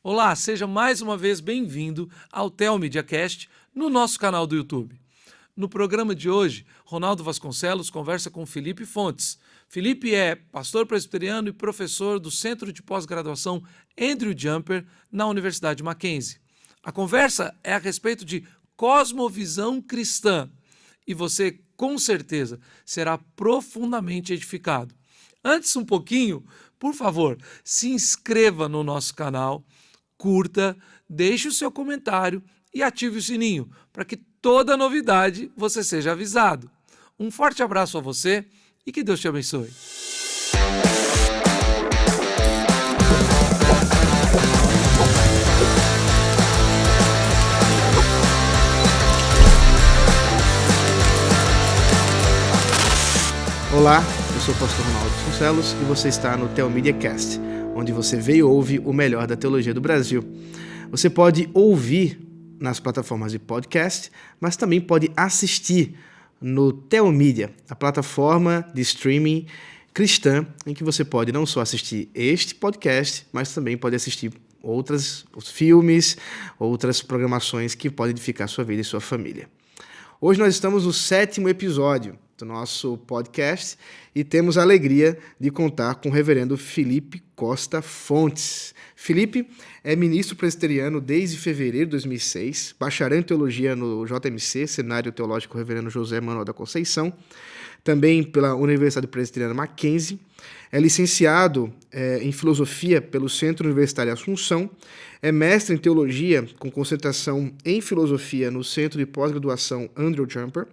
Olá, seja mais uma vez bem-vindo ao TelMediaCast no nosso canal do YouTube. No programa de hoje, Ronaldo Vasconcelos conversa com Felipe Fontes. Felipe é pastor presbiteriano e professor do Centro de Pós-Graduação Andrew Jumper na Universidade Mackenzie. A conversa é a respeito de cosmovisão cristã e você, com certeza, será profundamente edificado. Antes um pouquinho, por favor, se inscreva no nosso canal, curta, deixe o seu comentário e ative o sininho para que toda novidade você seja avisado. Um forte abraço a você e que Deus te abençoe. Olá, eu sou o pastor Ronaldo Vasconcelos e você está no TelMediaCast, onde você vê e ouve o melhor da teologia do Brasil. Você pode ouvir nas plataformas de podcast, mas também pode assistir no TelMedia, a plataforma de streaming cristã, em que você pode não só assistir este podcast, mas também pode assistir os filmes, outras programações que podem edificar sua vida e sua família. Hoje nós estamos no 7º episódio do nosso podcast e temos a alegria de contar com o reverendo Felipe Costa Fontes. Felipe é ministro presbiteriano desde fevereiro de 2006, bacharel em teologia no JMC, Seminário Teológico Reverendo José Manuel da Conceição, também pela Universidade Presbiteriana Mackenzie, é licenciado em filosofia pelo Centro Universitário Assunção, é mestre em teologia com concentração em filosofia no Centro de Pós-Graduação Andrew Jumper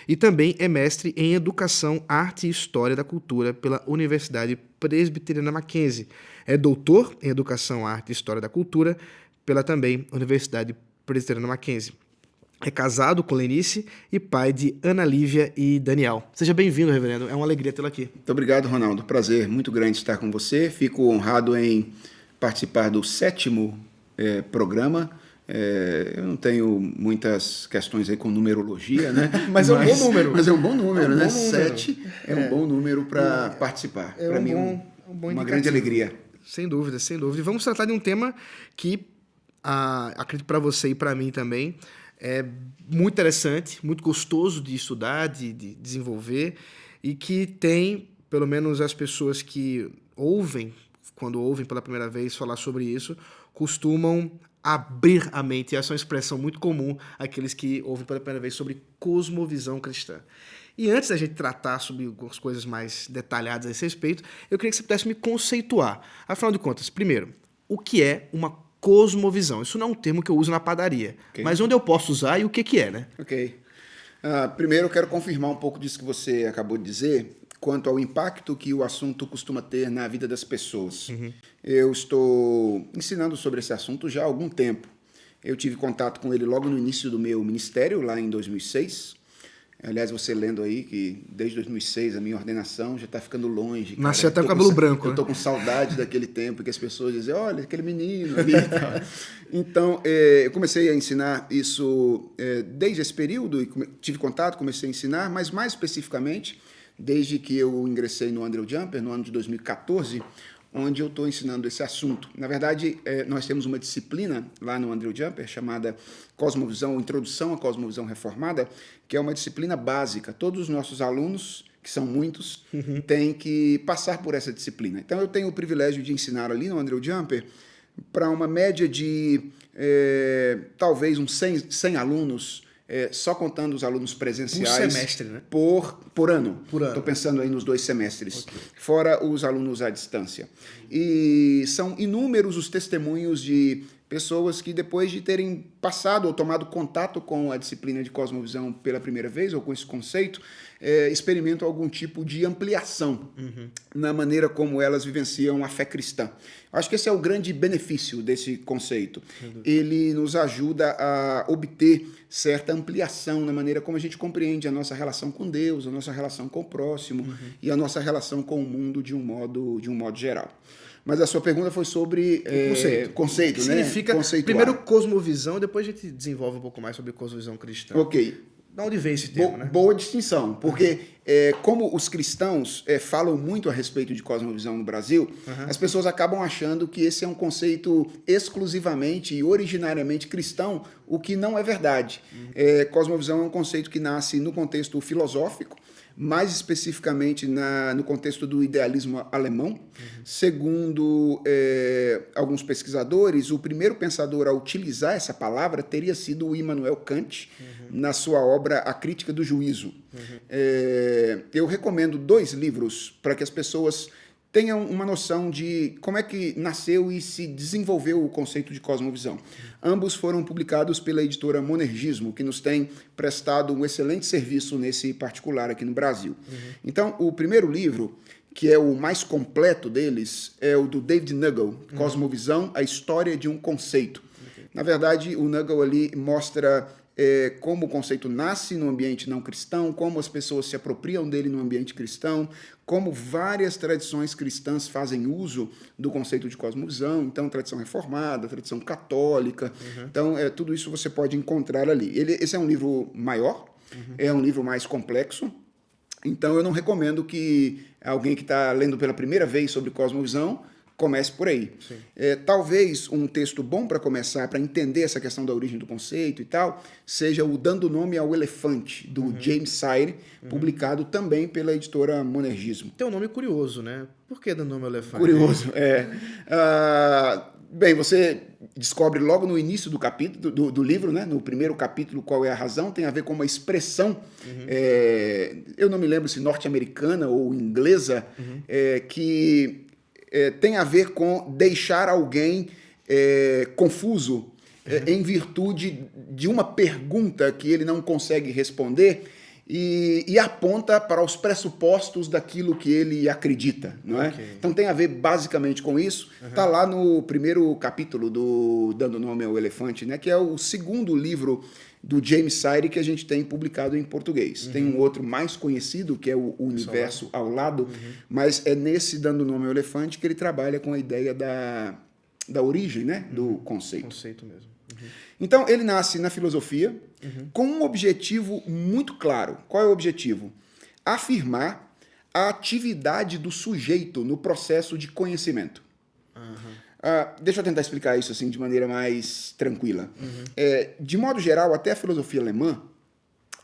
e também é mestre em educação, arte e história da cultura pela Universidade Presbiteriana Mackenzie. É doutor em educação, arte e história da cultura pela também Universidade Presbiteriana Mackenzie. É casado com Lenice e pai de Ana Lívia e Daniel. Seja bem-vindo, reverendo. É uma alegria tê-lo aqui. Muito obrigado, Ronaldo. Prazer muito grande estar com você. Fico honrado em participar do 7º programa. Eu não tenho muitas questões aí com numerologia, né? Mas é um bom número. Mas é um bom número, né? 7 é um bom número para participar. Para mim, uma grande alegria. Sem dúvida, sem dúvida. E vamos tratar de um tema que, acredito para você e para mim também, é muito interessante, muito gostoso de estudar, de desenvolver e que tem, pelo menos as pessoas que ouvem, quando ouvem pela primeira vez falar sobre isso, costumam abrir a mente. E essa é uma expressão muito comum àqueles que ouvem pela primeira vez sobre cosmovisão cristã. E antes da gente tratar sobre algumas coisas mais detalhadas a esse respeito, eu queria que você pudesse me conceituar. Afinal de contas, primeiro, o que é uma cosmovisão? Isso não é um termo que eu uso na padaria, mas onde eu posso usar e o que é, né? Ok. Primeiro eu quero confirmar um pouco disso que você acabou de dizer, quanto ao impacto que o assunto costuma ter na vida das pessoas. Uhum. Eu estou ensinando sobre esse assunto já há algum tempo. Eu tive contato com ele logo no início do meu ministério, lá em 2006. Aliás, você lendo aí que desde 2006 a minha ordenação já está ficando longe. Nasci até com cabelo branco. Eu estou com saudade daquele tempo que as pessoas dizem, olha, aquele menino ali e tal. Então, eu comecei a ensinar isso desde esse período, e tive contato, comecei a ensinar, mas mais especificamente, desde que eu ingressei no Andrew Jumper, no ano de 2014, onde eu estou ensinando esse assunto. Na verdade, nós temos uma disciplina lá no Andrew Jumper chamada Cosmovisão, Introdução à Cosmovisão Reformada, que é uma disciplina básica. Todos os nossos alunos, que são muitos, têm que passar por essa disciplina. Então, eu tenho o privilégio de ensinar ali no Andrew Jumper para uma média de talvez uns 100 alunos, só contando os alunos presenciais. Por semestre, né? Por ano. Estou pensando aí nos 2 semestres. Okay. Fora os alunos à distância. E são inúmeros os testemunhos de pessoas que, depois de terem passado ou tomado contato com a disciplina de cosmovisão pela primeira vez, ou com esse conceito, experimentam algum tipo de ampliação na maneira como elas vivenciam a fé cristã. Acho que esse é o grande benefício desse conceito. Ele nos ajuda a obter certa ampliação na maneira como a gente compreende a nossa relação com Deus, a nossa relação com o próximo e a nossa relação com o mundo de um modo geral. Mas a sua pergunta foi sobre conceito, né? Significa, primeiro, cosmovisão, depois a gente desenvolve um pouco mais sobre cosmovisão cristã. Ok. De onde vem esse termo, né? Boa distinção, porque como os cristãos falam muito a respeito de cosmovisão no Brasil, as pessoas acabam achando que esse é um conceito exclusivamente e originariamente cristão, o que não é verdade. Cosmovisão é um conceito que nasce no contexto filosófico, mais especificamente no contexto do idealismo alemão. Segundo alguns pesquisadores, o primeiro pensador a utilizar essa palavra teria sido o Immanuel Kant, na sua obra A Crítica do Juízo. Eu recomendo 2 livros para que as pessoas tenham uma noção de como é que nasceu e se desenvolveu o conceito de cosmovisão. Ambos foram publicados pela editora Monergismo, que nos tem prestado um excelente serviço nesse particular aqui no Brasil. Então, o primeiro livro, que é o mais completo deles, é o do David Nagel, Cosmovisão, a História de um Conceito. Na verdade, o Nagel ali mostra como o conceito nasce no ambiente não cristão, como as pessoas se apropriam dele no ambiente cristão, como várias tradições cristãs fazem uso do conceito de cosmovisão, então tradição reformada, tradição católica, então tudo isso você pode encontrar ali. Esse é um livro maior, é um livro mais complexo, então eu não recomendo que alguém que está lendo pela primeira vez sobre cosmovisão comece por aí. Talvez um texto bom para começar, para entender essa questão da origem do conceito e tal, seja o Dando Nome ao Elefante, do James Sire, publicado também pela editora Monergismo. Tem um nome curioso, né? Por que Dando Nome ao Elefante? Curioso, bem, você descobre logo no início do capítulo, do livro, né? No primeiro capítulo, qual é a razão, tem a ver com uma expressão, eu não me lembro se norte-americana ou inglesa, que tem a ver com deixar alguém confuso em virtude de uma pergunta que ele não consegue responder e aponta para os pressupostos daquilo que ele acredita, não é? Então tem a ver basicamente com isso. Está lá no primeiro capítulo do Dando Nome ao Elefante, né, que é o segundo livro do James Sire que a gente tem publicado em português. Tem um outro mais conhecido, que é o Universo ao Lado, mas é nesse Dando Nome ao Elefante que ele trabalha com a ideia da origem, né, do conceito. Conceito mesmo. Então, ele nasce na filosofia com um objetivo muito claro. Qual é o objetivo? Afirmar a atividade do sujeito no processo de conhecimento. Deixa eu tentar explicar isso assim de maneira mais tranquila. De modo geral, até a filosofia alemã,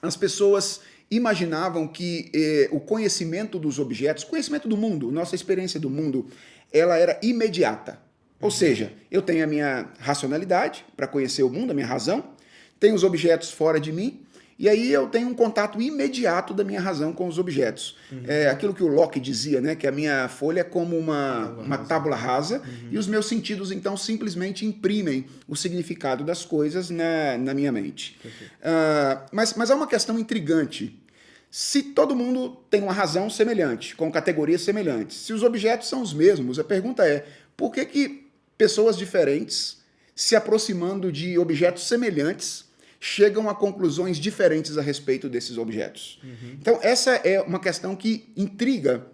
as pessoas imaginavam que o conhecimento dos objetos, conhecimento do mundo, nossa experiência do mundo, ela era imediata. Ou seja, eu tenho a minha racionalidade para conhecer o mundo, a minha razão, tenho os objetos fora de mim, e aí eu tenho um contato imediato da minha razão com os objetos. Aquilo que o Locke dizia, né, que a minha folha é como uma tábula rasa, e os meus sentidos, então, simplesmente imprimem o significado das coisas na minha mente. Mas há uma questão intrigante. Se todo mundo tem uma razão semelhante, com categorias semelhantes, se os objetos são os mesmos, a pergunta é, por que pessoas diferentes, se aproximando de objetos semelhantes, chegam a conclusões diferentes a respeito desses objetos? Então, essa é uma questão que intriga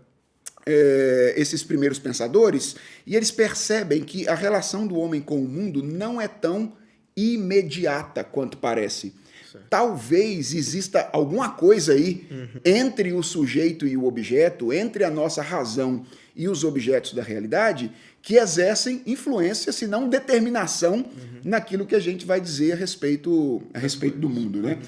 esses primeiros pensadores, e eles percebem que a relação do homem com o mundo não é tão imediata quanto parece. Talvez exista alguma coisa aí entre o sujeito e o objeto, entre a nossa razão e os objetos da realidade, que exercem influência, se não determinação, naquilo que a gente vai dizer a respeito do mundo, né?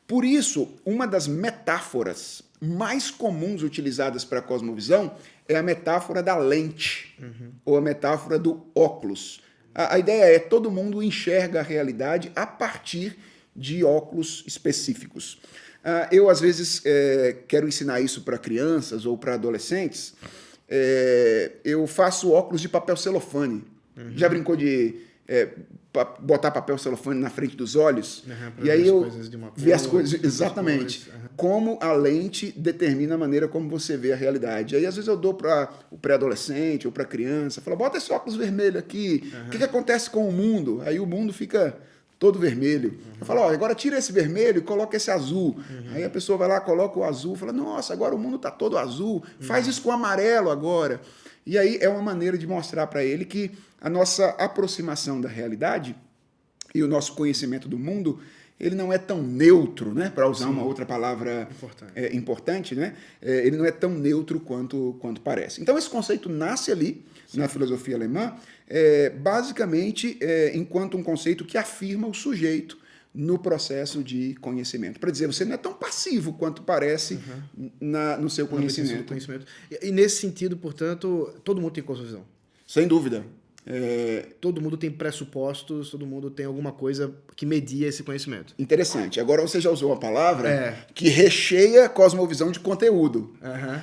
Por isso, uma das metáforas mais comuns utilizadas para a cosmovisão é a metáfora da lente, ou a metáfora do óculos. A ideia é que todo mundo enxerga a realidade a partir de óculos específicos. Eu, às vezes, quero ensinar isso para crianças ou para adolescentes. Eu faço óculos de papel celofane. Já brincou de botar papel celofane na frente dos olhos? E aí eu ver as coisas, exatamente. Como a lente determina a maneira como você vê a realidade. Aí às vezes eu dou para o pré-adolescente ou para a criança, falo, bota esse óculos vermelho aqui, o que acontece com o mundo? Aí o mundo fica todo vermelho. Eu falo, agora tira esse vermelho e coloca esse azul. Aí a pessoa vai lá, coloca o azul, fala, nossa, agora o mundo está todo azul, faz isso com o amarelo agora. E aí é uma maneira de mostrar para ele que a nossa aproximação da realidade e o nosso conhecimento do mundo, ele não é tão neutro, né? Para usar uma outra palavra importante, né? Ele não é tão neutro quanto parece. Então, esse conceito nasce ali, na filosofia alemã, basicamente enquanto um conceito que afirma o sujeito no processo de conhecimento. Para dizer, você não é tão passivo quanto parece no seu conhecimento. E nesse sentido, portanto, todo mundo tem cosmovisão. Sem dúvida. Todo mundo tem pressupostos, todo mundo tem alguma coisa que media esse conhecimento. Interessante. Agora você já usou uma palavra que recheia a cosmovisão de conteúdo.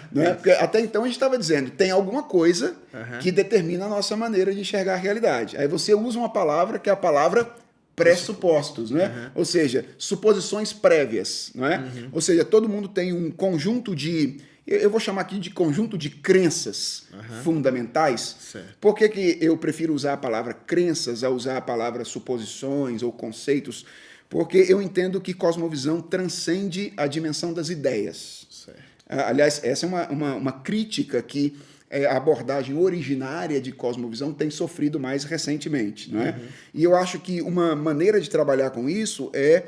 Não é? Porque até então a gente estava dizendo, tem alguma coisa que determina a nossa maneira de enxergar a realidade. Aí você usa uma palavra que é a palavra pressupostos, né? Ou seja, suposições prévias, não é? Ou seja, todo mundo tem um conjunto de, eu vou chamar aqui de conjunto de crenças fundamentais. Certo. Por que eu prefiro usar a palavra crenças a usar a palavra suposições ou conceitos? Porque eu entendo que cosmovisão transcende a dimensão das ideias. Certo. Aliás, essa é uma crítica que a abordagem originária de cosmovisão tem sofrido mais recentemente. Não é? E eu acho que uma maneira de trabalhar com isso é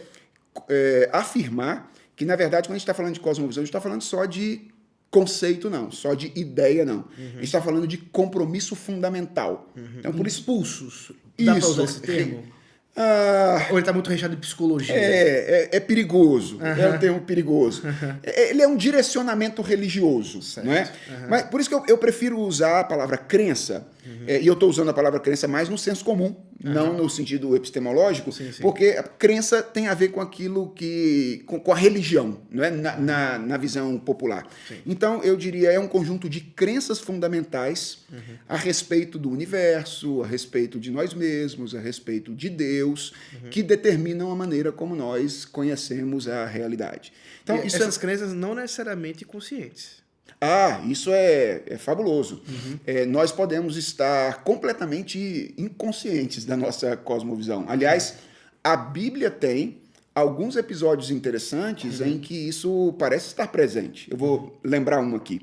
afirmar que, na verdade, quando a gente está falando de cosmovisão, a gente está falando só de conceito, não, só de ideia, não. A gente está falando de compromisso fundamental. Então, por isso, Impulsos. Dá para usar esse termo? Ou ele está muito recheado de psicologia? É perigoso. É um termo perigoso. Ele é um direcionamento religioso. Certo. Não é? Mas por isso que eu prefiro usar a palavra crença, e eu estou usando a palavra crença mais no senso comum, não no sentido epistemológico, porque a crença tem a ver com aquilo com a religião, não é? Na visão popular. Então, eu diria, é um conjunto de crenças fundamentais a respeito do universo, a respeito de nós mesmos, a respeito de Deus, que determinam a maneira como nós conhecemos a realidade. Então, essas crenças não necessariamente conscientes. Isso é fabuloso. Nós podemos estar completamente inconscientes da nossa cosmovisão. Aliás, a Bíblia tem alguns episódios interessantes em que isso parece estar presente. Eu vou lembrar um aqui.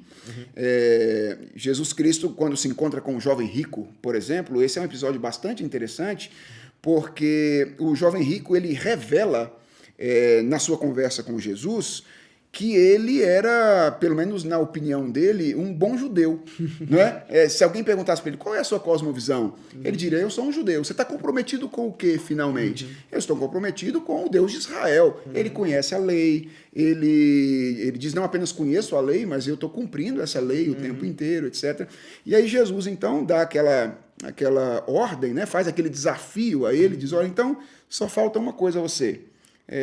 Jesus Cristo, quando se encontra com um jovem rico, por exemplo, esse é um episódio bastante interessante, porque o jovem rico ele revela, na sua conversa com Jesus, que ele era, pelo menos na opinião dele, um bom judeu. Não é? Se alguém perguntasse para ele qual é a sua cosmovisão, ele diria, eu sou um judeu. Você está comprometido com o quê, finalmente? Eu estou comprometido com o Deus de Israel. Ele conhece a lei, ele diz, não apenas conheço a lei, mas eu estou cumprindo essa lei o tempo inteiro, etc. E aí Jesus, então, dá aquela ordem, né? Faz aquele desafio a ele, diz, olha, então, só falta uma coisa a você.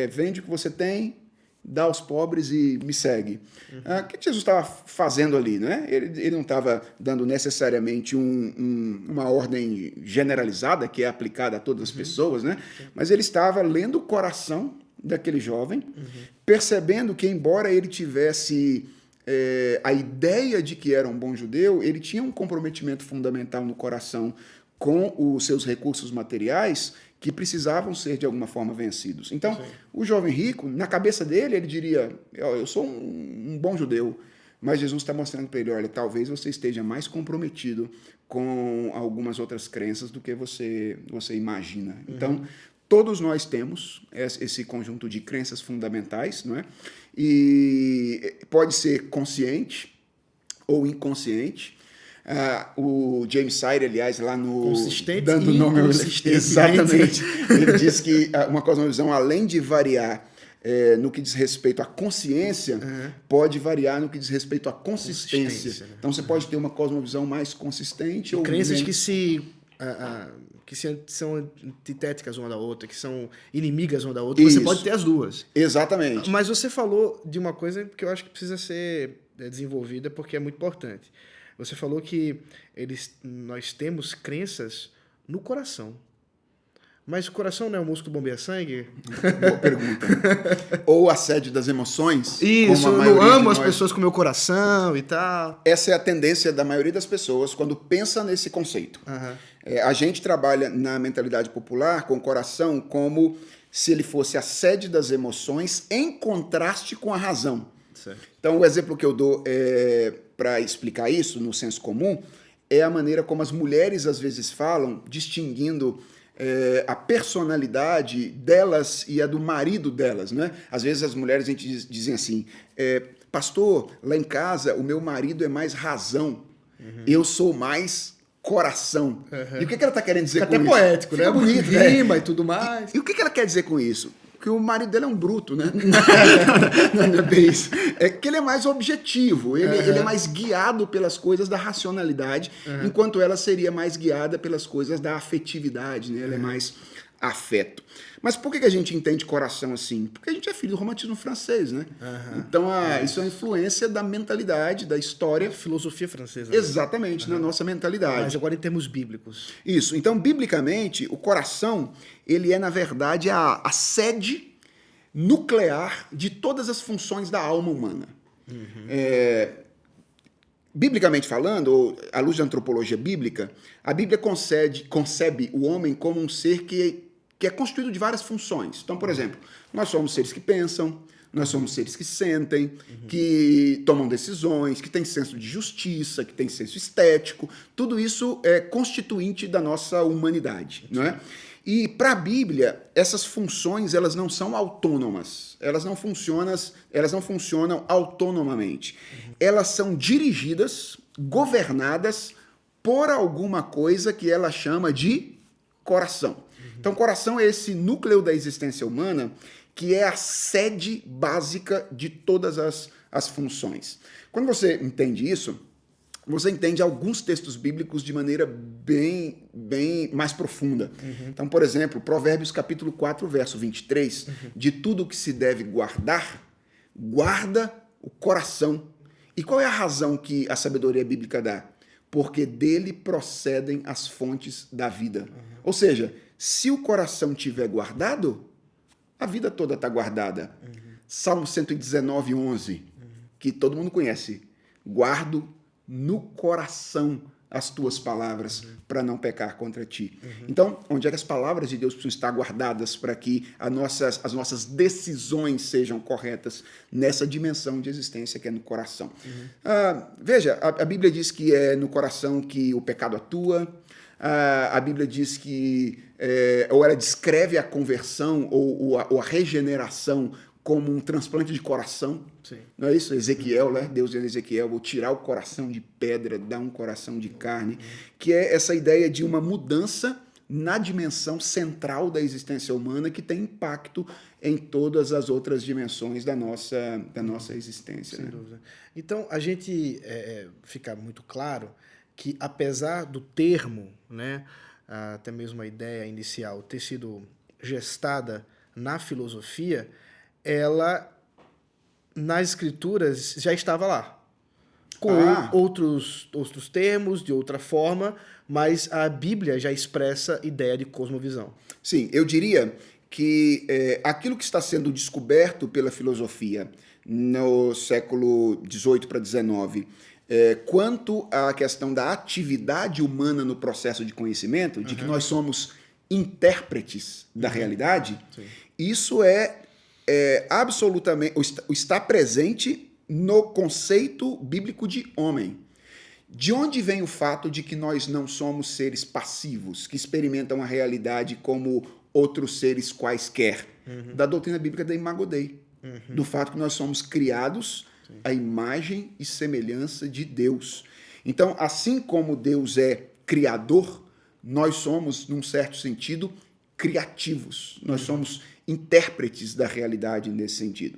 Vende o que você tem, dá aos pobres e me segue. O que Jesus estava fazendo ali? Né? Ele não estava dando necessariamente uma ordem generalizada, que é aplicada a todas as pessoas, né? Mas ele estava lendo o coração daquele jovem, percebendo que, embora ele tivesse a ideia de que era um bom judeu, ele tinha um comprometimento fundamental no coração com os seus recursos materiais que precisavam ser, de alguma forma, vencidos. Então, o jovem rico, na cabeça dele, ele diria, eu sou um bom judeu, mas Jesus está mostrando para ele, olha, talvez você esteja mais comprometido com algumas outras crenças do que você imagina. Então, todos nós temos esse conjunto de crenças fundamentais, não é? E pode ser consciente ou inconsciente. O James Sire, aliás, lá no... Consistente dando e nome inconsistente. Exatamente. Ele diz que uma cosmovisão, além de variar no que diz respeito à consciência, pode variar no que diz respeito à consistência. Né? Então, você pode ter uma cosmovisão mais consistente. Ou crenças que são antitéticas uma da outra, que são inimigas uma da outra. Isso. Você pode ter as duas. Exatamente. Mas você falou de uma coisa que eu acho que precisa ser desenvolvida porque é muito importante. Você falou que nós temos crenças no coração. Mas o coração não é o músculo que bombeia sangue? Boa pergunta. Ou a sede das emoções. Isso, eu amo as pessoas com o meu coração e tal. Essa é a tendência da maioria das pessoas quando pensa nesse conceito. A gente trabalha na mentalidade popular com o coração como se ele fosse a sede das emoções em contraste com a razão. Certo. Então, o exemplo que eu dou para explicar isso, no senso comum, é a maneira como as mulheres às vezes falam, distinguindo a personalidade delas e a do marido delas, né? Às vezes as mulheres a gente dizem assim, pastor, lá em casa o meu marido é mais razão, eu sou mais coração. E o que ela está querendo dizer com isso? Fica até poético, né? Fica bonito, Rima e tudo mais. E o que ela quer dizer com isso? Que o marido dele é um bruto, né? Não é bem isso. É que ele é mais objetivo, ele é mais guiado pelas coisas da racionalidade, enquanto ela seria mais guiada pelas coisas da afetividade, né? Ela é mais afeto. Mas por que a gente entende coração assim? Porque a gente é filho do romantismo francês, né? Então, isso é uma influência da mentalidade, da história. Filosofia francesa. Exatamente, na nossa mentalidade. Mas agora em termos bíblicos. Isso. Então, biblicamente, o coração, ele é, na verdade, a sede nuclear de todas as funções da alma humana. Biblicamente falando, ou à luz da antropologia bíblica, a Bíblia concebe o homem como um ser que é constituído de várias funções. Então, por exemplo, nós somos seres que pensam, nós somos seres que sentem, que tomam decisões, que têm senso de justiça, que têm senso estético. Tudo isso é constituinte da nossa humanidade, não é? E para a Bíblia, essas funções elas não são autônomas, elas não funcionam autonomamente. Elas são dirigidas, governadas por alguma coisa que ela chama de coração. Então, coração é esse núcleo da existência humana que é a sede básica de todas as funções. Quando você entende isso, você entende alguns textos bíblicos de maneira bem mais profunda. Então, por exemplo, Provérbios capítulo 4, verso 23, de tudo que se deve guardar, guarda o coração. E qual é a razão que a sabedoria bíblica dá? Porque dele procedem as fontes da vida. Ou seja, se o coração estiver guardado, a vida toda está guardada. Salmo 119, 11, que todo mundo conhece. Guardo no coração as tuas palavras para não pecar contra ti. Então, onde é que as palavras de Deus precisam estar guardadas para que as nossas decisões sejam corretas nessa dimensão de existência que é no coração? Veja, a Bíblia diz que é no coração que o pecado atua, a Bíblia diz que, ou ela descreve a conversão ou a regeneração como um transplante de coração. Sim. Não é isso? Ezequiel, né? Deus diz a Ezequiel, vou tirar o coração de pedra, dar um coração de carne, que é essa ideia de uma mudança na dimensão central da existência humana que tem impacto em todas as outras dimensões da nossa existência. Sem né? dúvida. Então, a gente fica muito claro que, apesar do termo, né, até mesmo a ideia inicial, ter sido gestada na filosofia, ela, nas escrituras, já estava lá. Com outros termos, de outra forma, mas a Bíblia já expressa a ideia de cosmovisão. Sim, eu diria que aquilo que está sendo descoberto pela filosofia no século XVIII para XIX, quanto à questão da atividade humana no processo de conhecimento, de que nós somos intérpretes da realidade, Sim. isso absolutamente está presente no conceito bíblico de homem. De onde vem o fato de que nós não somos seres passivos, que experimentam a realidade como outros seres quaisquer? Da doutrina bíblica da Imago Dei. Do fato que nós somos criados à imagem e semelhança de Deus. Então, assim como Deus é criador, nós somos, num certo sentido, criativos. Nós somos intérpretes da realidade nesse sentido.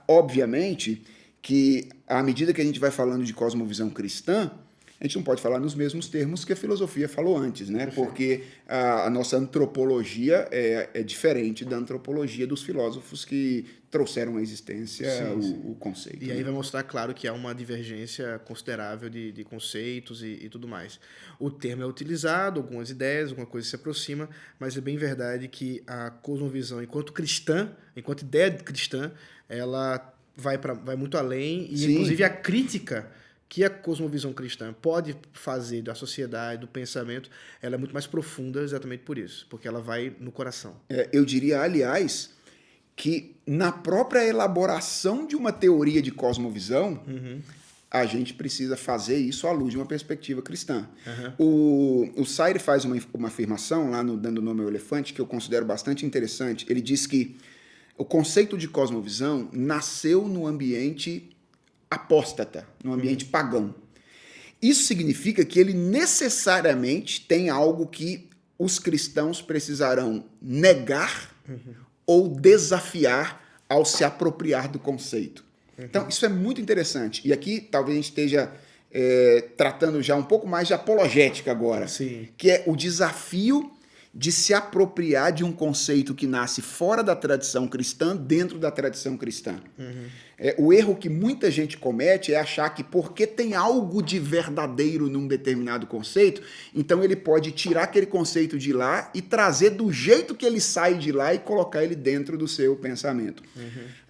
Obviamente que, à medida que a gente vai falando de cosmovisão cristã, a gente não pode falar nos mesmos termos que a filosofia falou antes, né? Porque a nossa antropologia é diferente da antropologia dos filósofos que trouxeram à existência o conceito. E aí vai mostrar, claro, que há uma divergência considerável de conceitos e tudo mais. O termo é utilizado, algumas ideias, alguma coisa se aproxima, mas é bem verdade que a cosmovisão, enquanto cristã, enquanto ideia cristã, ela vai muito além, e inclusive a crítica que a cosmovisão cristã pode fazer da sociedade, do pensamento, ela é muito mais profunda exatamente por isso, porque ela vai no coração. Eu diria, aliás, que na própria elaboração de uma teoria de cosmovisão, a gente precisa fazer isso à luz de uma perspectiva cristã. O Sayre faz uma afirmação lá no Dando Nome ao Elefante que eu considero bastante interessante. Ele diz que o conceito de cosmovisão nasceu no ambiente apóstata, no ambiente pagão. Isso significa que ele necessariamente tem algo que os cristãos precisarão negar ou desafiar ao se apropriar do conceito. Então, isso é muito interessante. E aqui, talvez a gente esteja tratando já um pouco mais de apologética agora. Sim. Que é o desafio de se apropriar de um conceito que nasce fora da tradição cristã, dentro da tradição cristã. O erro que muita gente comete é achar que porque tem algo de verdadeiro num determinado conceito, então ele pode tirar aquele conceito de lá e trazer do jeito que ele sai de lá e colocar ele dentro do seu pensamento.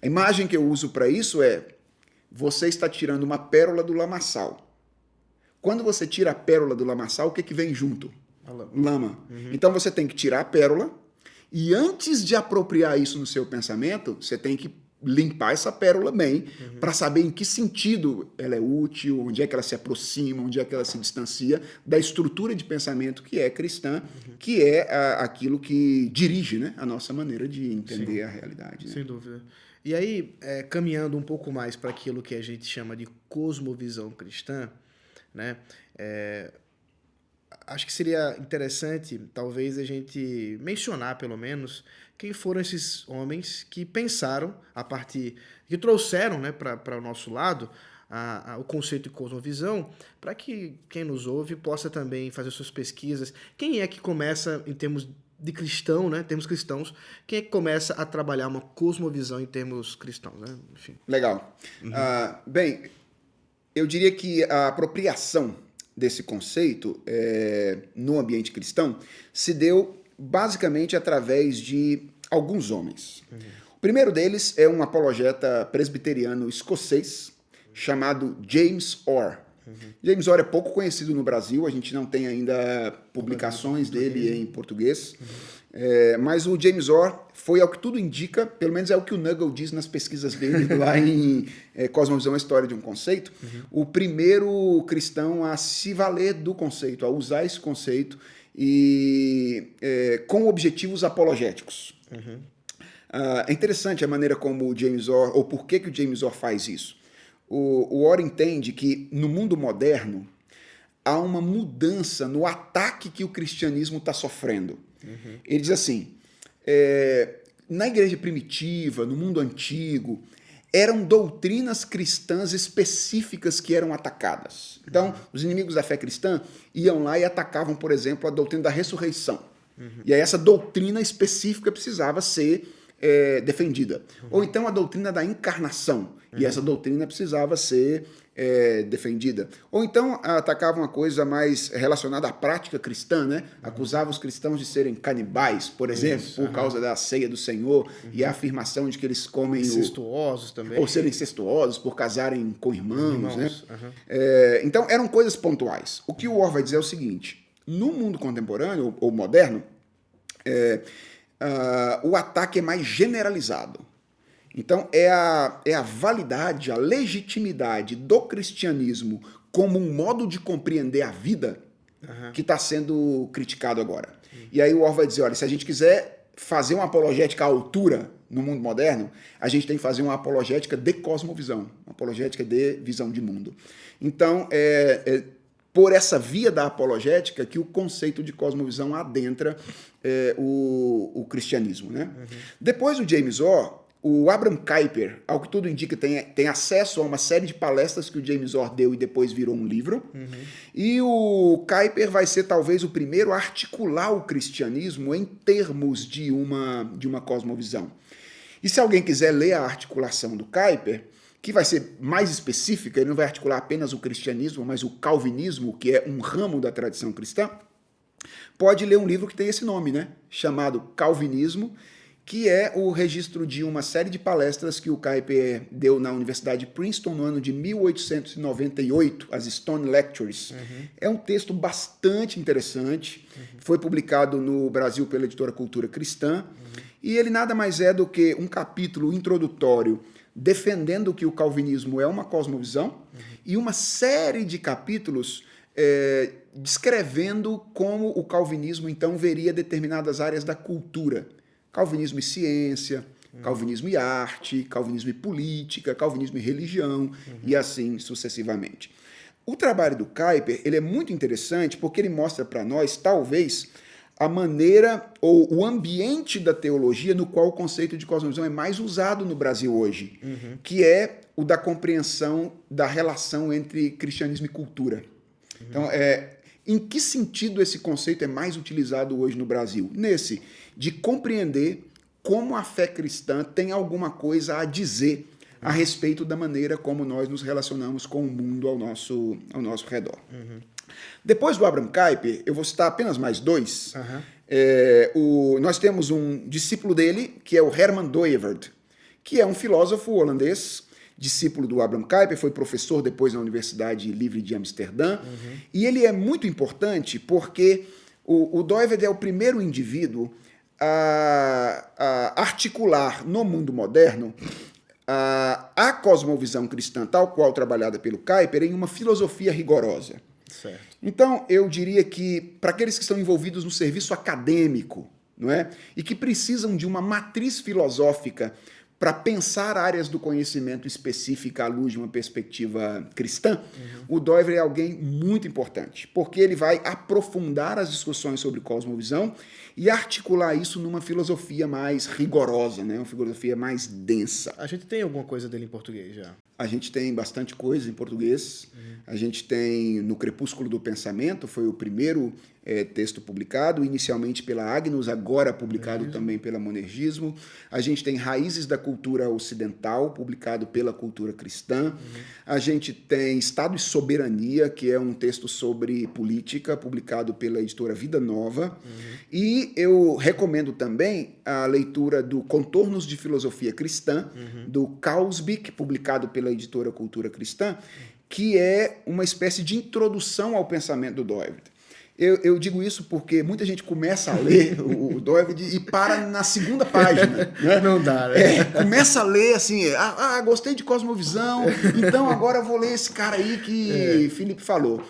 A imagem que eu uso para isso é: você está tirando uma pérola do lamaçal. Quando você tira a pérola do lamaçal, o que vem junto? Lama. Então você tem que tirar a pérola e antes de apropriar isso no seu pensamento, você tem que limpar essa pérola bem para saber em que sentido ela é útil, onde é que ela se aproxima, onde é que ela se distancia da estrutura de pensamento que é cristã, que é aquilo que dirige, né, a nossa maneira de entender a realidade. Né? Sem dúvida. E aí, caminhando um pouco mais para aquilo que a gente chama de cosmovisão cristã, né, acho que seria interessante, talvez, a gente mencionar, pelo menos, quem foram esses homens que pensaram, que trouxeram, né, para o nosso lado o conceito de cosmovisão, para que quem nos ouve possa também fazer suas pesquisas. Quem é que começa, em termos de cristão, né, termos cristãos, quem é que começa a trabalhar uma cosmovisão em termos cristãos? Né? Enfim. Legal. Bem, eu diria que a apropriação desse conceito no ambiente cristão se deu basicamente através de alguns homens. O primeiro deles é um apologeta presbiteriano escocês chamado James Orr. James Orr é pouco conhecido no Brasil, a gente não tem ainda publicações dele em português, mas o James Orr foi, ao que tudo indica, pelo menos é o que o Nagel diz nas pesquisas dele lá em Cosmovisão, a História de um Conceito, o primeiro cristão a se valer do conceito, a usar esse conceito e com objetivos apologéticos. É interessante a maneira como o James Orr, ou por que o James Orr faz isso. O Orr entende que no mundo moderno há uma mudança no ataque que o cristianismo está sofrendo. Ele diz assim, na igreja primitiva, no mundo antigo, eram doutrinas cristãs específicas que eram atacadas. Então, os inimigos da fé cristã iam lá e atacavam, por exemplo, a doutrina da ressurreição. E aí essa doutrina específica precisava ser defendida. Ou então a doutrina da encarnação. E essa doutrina precisava ser defendida. Ou então atacavam uma coisa mais relacionada à prática cristã, né? Acusavam os cristãos de serem canibais, por exemplo, por causa da ceia do Senhor e a afirmação de que eles comem incestuosos também. Ou serem incestuosos por casarem com irmãos, né? Então eram coisas pontuais. O que o Orr vai dizer é o seguinte: no mundo contemporâneo ou moderno, o ataque é mais generalizado. Então, é a validade, a legitimidade do cristianismo como um modo de compreender a vida que está sendo criticado agora. E aí o Orr vai dizer, olha, se a gente quiser fazer uma apologética à altura no mundo moderno, a gente tem que fazer uma apologética de cosmovisão, uma apologética de visão de mundo. Então, por essa via da apologética que o conceito de cosmovisão adentra o cristianismo. Né? Depois do James Orr, o Abraham Kuyper, ao que tudo indica, tem acesso a uma série de palestras que o James Orr deu e depois virou um livro. E o Kuyper vai ser talvez o primeiro a articular o cristianismo em termos de uma cosmovisão. E se alguém quiser ler a articulação do Kuyper, que vai ser mais específica, ele não vai articular apenas o cristianismo, mas o calvinismo, que é um ramo da tradição cristã, pode ler um livro que tem esse nome, né? Chamado Calvinismo, que é o registro de uma série de palestras que o Kuyper deu na Universidade de Princeton no ano de 1898, as Stone Lectures. É um texto bastante interessante, foi publicado no Brasil pela editora Cultura Cristã, e ele nada mais é do que um capítulo introdutório defendendo que o calvinismo é uma cosmovisão, e uma série de capítulos descrevendo como o calvinismo, então, veria determinadas áreas da cultura. Calvinismo e ciência, calvinismo e arte, calvinismo e política, calvinismo e religião, e assim sucessivamente. O trabalho do Kuyper, ele é muito interessante porque ele mostra para nós, talvez, a maneira ou o ambiente da teologia no qual o conceito de cosmovisão é mais usado no Brasil hoje, que é o da compreensão da relação entre cristianismo e cultura. Então, em que sentido esse conceito é mais utilizado hoje no Brasil? Nesse, de compreender como a fé cristã tem alguma coisa a dizer a respeito da maneira como nós nos relacionamos com o mundo ao nosso redor. Depois do Abraham Kuyper, eu vou citar apenas mais dois. Nós temos um discípulo dele, que é o Herman Dooyeweerd, que é um filósofo holandês, discípulo do Abraham Kuyper, foi professor depois na Universidade Livre de Amsterdã, e ele é muito importante porque o Dooyeweerd é o primeiro indivíduo a articular no mundo moderno a cosmovisão cristã, tal qual trabalhada pelo Kuyper, em uma filosofia rigorosa. Certo. Então, eu diria que, para aqueles que estão envolvidos no serviço acadêmico, não é? E que precisam de uma matriz filosófica para pensar áreas do conhecimento específica à luz de uma perspectiva cristã, o Dooyeweerd é alguém muito importante, porque ele vai aprofundar as discussões sobre cosmovisão e articular isso numa filosofia mais rigorosa, né? Uma filosofia mais densa. A gente tem alguma coisa dele em português já? A gente tem bastante coisa em português. A gente tem No Crepúsculo do Pensamento, foi o primeiro texto publicado, inicialmente pela Agnus, agora publicado também pela Monergismo. A gente tem Raízes da Cultura Ocidental, publicado pela Cultura Cristã. A gente tem Estado e Soberania, que é um texto sobre política, publicado pela editora Vida Nova. E eu recomendo também a leitura do Contornos de Filosofia Cristã, do Kausbeck, publicado pela editora Cultura Cristã, que é uma espécie de introdução ao pensamento do Dooyeweerd. Eu digo isso porque muita gente começa a ler o Dooyeweerd e para na segunda página. Né? Não dá, né? Começa a ler assim, gostei de cosmovisão, então agora eu vou ler esse cara aí que Felipe falou.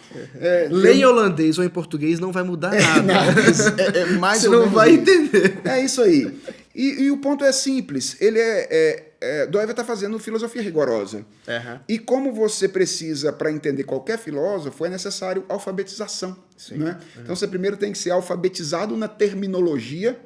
Ler em holandês ou em português não vai mudar nada. Mais Você ou não menos vai isso. entender. É isso aí. E o ponto é simples, ele Dooyeweerd está fazendo filosofia rigorosa. E como você precisa, para entender qualquer filósofo, é necessário alfabetização. Né? Então você primeiro tem que ser alfabetizado na terminologia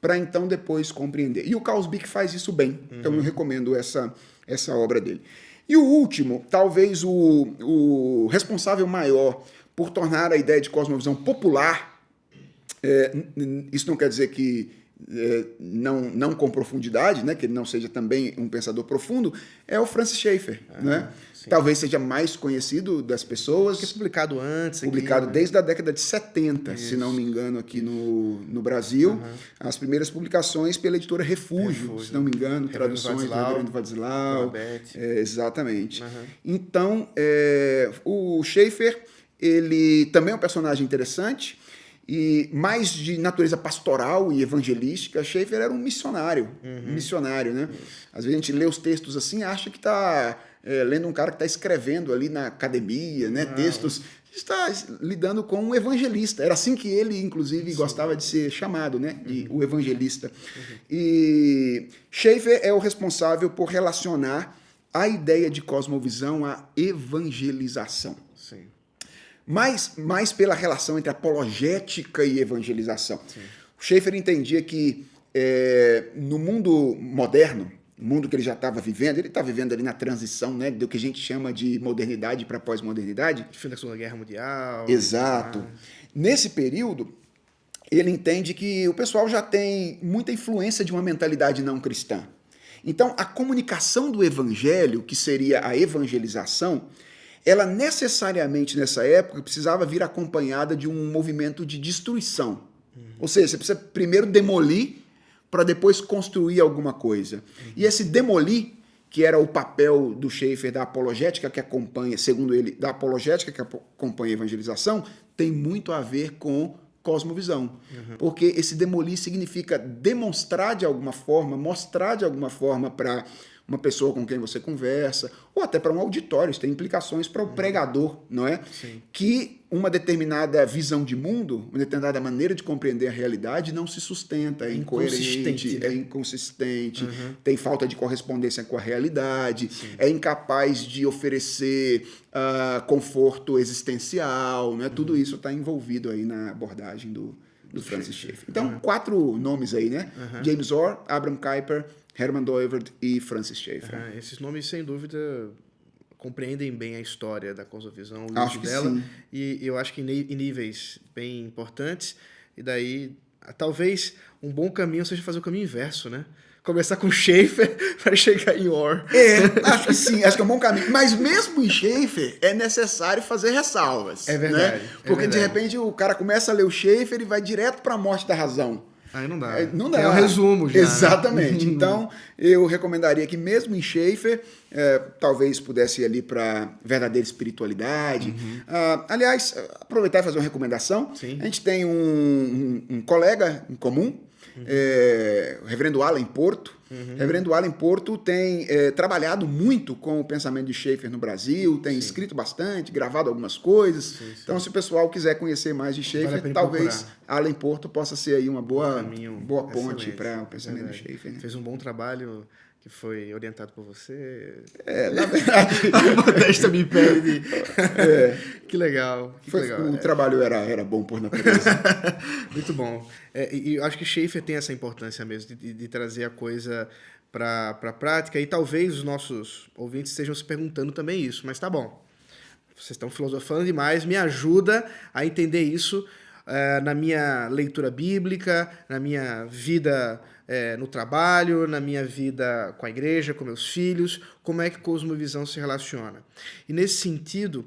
para então depois compreender. E o Kausbeck faz isso bem. Então eu recomendo essa obra dele. E o último, talvez o responsável maior por tornar a ideia de cosmovisão popular, isso não quer dizer que não com profundidade, né, que ele não seja também um pensador profundo, é o Francis Schaeffer. Né? Talvez seja mais conhecido das pessoas. Porque publicado antes. Publicado aqui, desde a década de 70, Isso. se não me engano, aqui no Brasil. As primeiras publicações pela editora Refúgio, se não me engano, traduções do Reverendo Vadislau. Exatamente. Então, o Schaeffer, ele também é um personagem interessante, e mais de natureza pastoral e evangelística. Schaeffer era um missionário, né? Às vezes a gente lê os textos assim, acha que está lendo um cara que está escrevendo ali na academia, né? Textos, está lidando com um evangelista. Era assim que ele, inclusive, gostava de ser chamado, né? O evangelista. E Schaeffer é o responsável por relacionar a ideia de cosmovisão à evangelização. Sim. Mais pela relação entre apologética e evangelização. O Schaeffer entendia que no mundo moderno, no mundo que ele já estava vivendo, ele está vivendo ali na transição, né, do que a gente chama de modernidade para pós-modernidade. Fim da Segunda Guerra Mundial. Exato. Nesse período, ele entende que o pessoal já tem muita influência de uma mentalidade não cristã. Então, a comunicação do evangelho, que seria a evangelização, ela necessariamente, nessa época, precisava vir acompanhada de um movimento de destruição. Ou seja, você precisa primeiro demolir para depois construir alguma coisa. E esse demolir, que era o papel do Schaeffer da apologética que acompanha, segundo ele, da apologética que acompanha a evangelização, tem muito a ver com cosmovisão. Porque esse demolir significa demonstrar de alguma forma, mostrar de alguma forma para uma pessoa com quem você conversa, ou até para um auditório. Isso tem implicações para o pregador, não é? Sim. Que uma determinada visão de mundo, uma determinada maneira de compreender a realidade não se sustenta, é incoerente, é inconsistente, tem falta de correspondência com a realidade, é incapaz de oferecer conforto existencial, né? Tudo isso está envolvido aí na abordagem do Francis Schaeffer. Então, 4 nomes aí, né? James Orr, Abraham Kuyper, Herman Dooyeweerd e Francis Schaeffer. Esses nomes, sem dúvida, compreendem bem a história da cosmovisão, o Acho uso que dela, sim. e eu acho que em níveis bem importantes, e daí, talvez, um bom caminho seja fazer o caminho inverso, né? Começar com Schaeffer para chegar em Orr. Acho que sim, acho que é um bom caminho. Mas mesmo em Schaeffer, é necessário fazer ressalvas. É verdade. Né? Porque, de repente, o cara começa a ler o Schaeffer e vai direto para a morte da razão. Aí não dá. Não dá. É um resumo já. Exatamente. Então, eu recomendaria que mesmo em Schaeffer, talvez pudesse ir ali para verdadeira espiritualidade. Aliás, aproveitar e fazer uma recomendação. Sim. A gente tem um colega em comum, o reverendo Alan Porto. O reverendo Alan Porto tem trabalhado muito com o pensamento de Schaeffer no Brasil, tem escrito bastante, gravado algumas coisas. Então, se o pessoal quiser conhecer mais de Schaeffer, talvez Alan Porto possa ser aí uma boa ponte para o pensamento de Schaeffer. Né? Fez um bom trabalho que foi orientado por você. Na verdade... A modéstia me pede. Que legal. O trabalho era bom por natureza. Muito bom. E eu acho que Schaeffer tem essa importância mesmo, de trazer a coisa para a prática, e talvez os nossos ouvintes estejam se perguntando também isso, mas tá bom. Vocês estão filosofando demais, me ajuda a entender isso na minha leitura bíblica, na minha vida no trabalho, na minha vida com a igreja, com meus filhos, como é que cosmovisão se relaciona. E nesse sentido,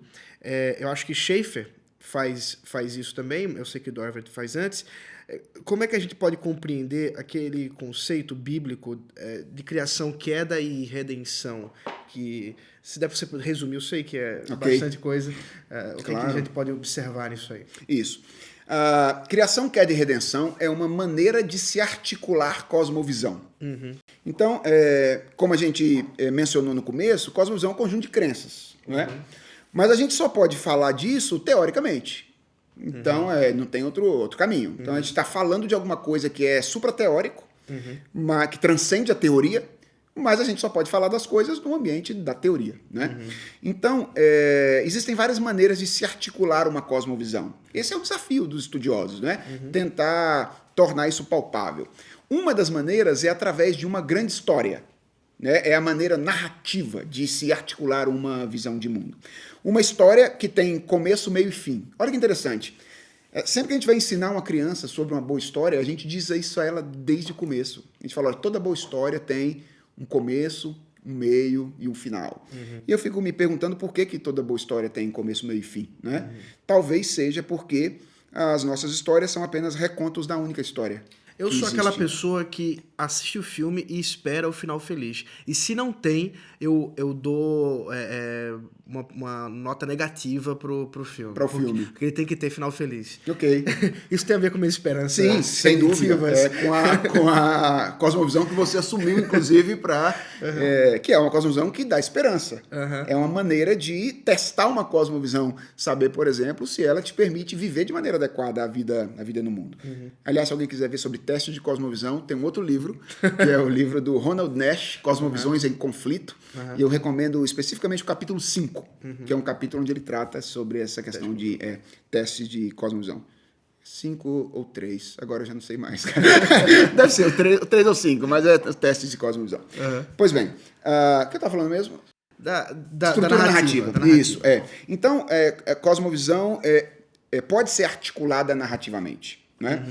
eu acho que Schaeffer faz isso também, eu sei que Dooyeweerd faz antes. Como é que a gente pode compreender aquele conceito bíblico de criação, queda e redenção? Que, se der para você resumir, eu sei que é bastante coisa. O que a gente pode observar nisso aí? Isso. Criação, queda e redenção é uma maneira de se articular cosmovisão. Então, como a gente mencionou no começo, cosmovisão é um conjunto de crenças, não é? Mas a gente só pode falar disso teoricamente. Então, não tem outro caminho. Então, a gente está falando de alguma coisa que é suprateórico, que transcende a teoria, mas a gente só pode falar das coisas no ambiente da teoria. Né? Então, existem várias maneiras de se articular uma cosmovisão. Esse é o desafio dos estudiosos, né? Tentar tornar isso palpável. Uma das maneiras é através de uma grande história. Né? É a maneira narrativa de se articular uma visão de mundo. Uma história que tem começo, meio e fim. Olha que interessante. Sempre que a gente vai ensinar uma criança sobre uma boa história, a gente diz isso a ela desde o começo. A gente fala, olha, toda boa história tem um começo, um meio e um final. E eu fico me perguntando por que toda boa história tem começo, meio e fim. Né? Talvez seja porque as nossas histórias são apenas recontos da única história. Eu sou aquela pessoa que assiste o filme e espera o final feliz. E se não tem, eu dou uma nota negativa pro filme. Para o filme. Porque ele tem que ter final feliz. Ok. Isso tem a ver com a minha esperança. Sim, sem dúvida. Com a cosmovisão que você assumiu, inclusive, que é uma cosmovisão que dá esperança. É uma maneira de testar uma cosmovisão. Saber, por exemplo, se ela te permite viver de maneira adequada a vida no mundo. Aliás, se alguém quiser ver sobre teste de cosmovisão, tem um outro livro, que é o livro do Ronald Nash, Cosmovisões em Conflito, e eu recomendo especificamente o capítulo 5, que é um capítulo onde ele trata sobre essa questão de testes de cosmovisão. 5 ou 3, agora eu já não sei mais. Deve ser o 3 ou 5, mas é testes de cosmovisão. Pois bem, o que eu estava falando mesmo? Da estrutura narrativa. Isso, Então, a cosmovisão pode ser articulada narrativamente, né?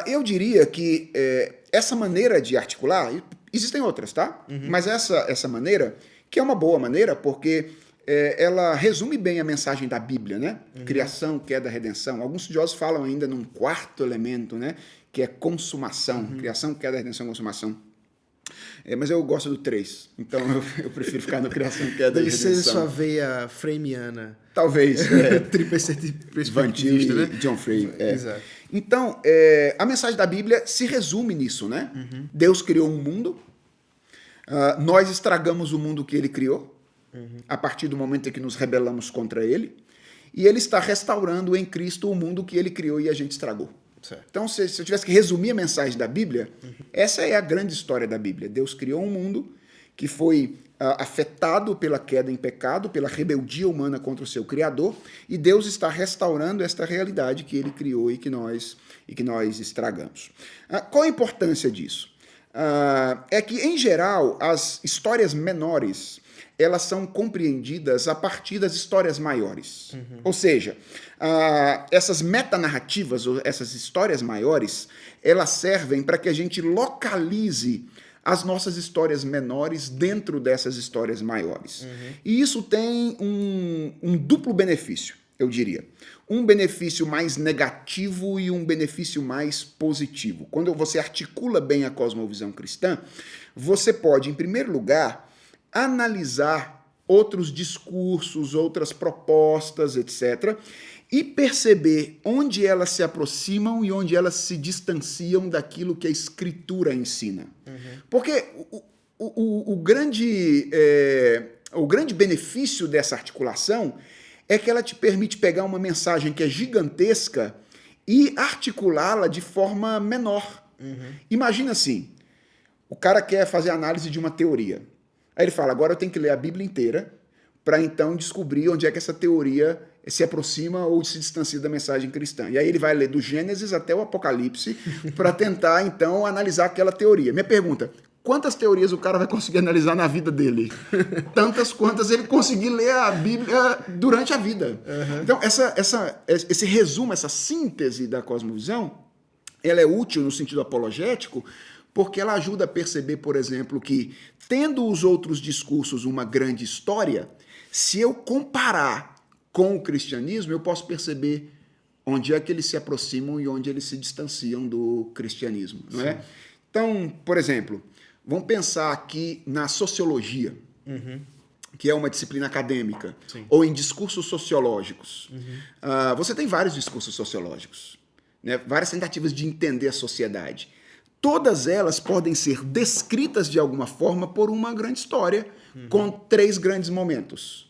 Eu diria que essa maneira de articular, existem outras, tá? Mas essa maneira, que é uma boa maneira, porque ela resume bem a mensagem da Bíblia, né? Criação, queda, redenção. Alguns estudiosos falam ainda num quarto elemento, né? Que é consumação. Criação, queda, redenção, consumação. Mas eu gosto do 3, então eu prefiro ficar no criação, queda e redenção. Deve ser sua veia freudiana. Talvez. Van Til e né? John Frame. Exato. Então, a mensagem da Bíblia se resume nisso, né? Deus criou um mundo, Nós estragamos o mundo que ele criou, a partir do momento em que nos rebelamos contra ele, e ele está restaurando em Cristo o mundo que ele criou e a gente estragou. Certo. Então, se eu tivesse que resumir a mensagem da Bíblia, essa é a grande história da Bíblia. Deus criou um mundo que foi afetado pela queda em pecado, pela rebeldia humana contra o seu Criador, e Deus está restaurando esta realidade que ele criou e que nós estragamos. Qual a importância disso? É que, em geral, as histórias menores elas são compreendidas a partir das histórias maiores. Ou seja, essas metanarrativas, ou essas histórias maiores, elas servem para que a gente localize as nossas histórias menores dentro dessas histórias maiores. E isso tem um duplo benefício, eu diria. Um benefício mais negativo e um benefício mais positivo. Quando você articula bem a cosmovisão cristã, você pode, em primeiro lugar, analisar outros discursos, outras propostas, etc., e perceber onde elas se aproximam e onde elas se distanciam daquilo que a Escritura ensina. Porque o grande benefício dessa articulação é que ela te permite pegar uma mensagem que é gigantesca e articulá-la de forma menor. Imagina assim, o cara quer fazer análise de uma teoria. Aí ele fala, agora eu tenho que ler a Bíblia inteira para então descobrir onde é que essa teoria se aproxima ou se distancia da mensagem cristã. E aí ele vai ler do Gênesis até o Apocalipse para tentar, então, analisar aquela teoria. Minha pergunta, quantas teorias o cara vai conseguir analisar na vida dele? Tantas quantas ele conseguir ler a Bíblia durante a vida. Então, esse resumo, essa síntese da cosmovisão, ela é útil no sentido apologético, porque ela ajuda a perceber, por exemplo, que, tendo os outros discursos uma grande história, se eu comparar com o cristianismo, eu posso perceber onde é que eles se aproximam e onde eles se distanciam do cristianismo, não é? Então, por exemplo, vamos pensar aqui na sociologia, que é uma disciplina acadêmica, ou em discursos sociológicos. Você tem vários discursos sociológicos, né? Várias tentativas de entender a sociedade. Todas elas podem ser descritas de alguma forma por uma grande história, com 3 grandes momentos.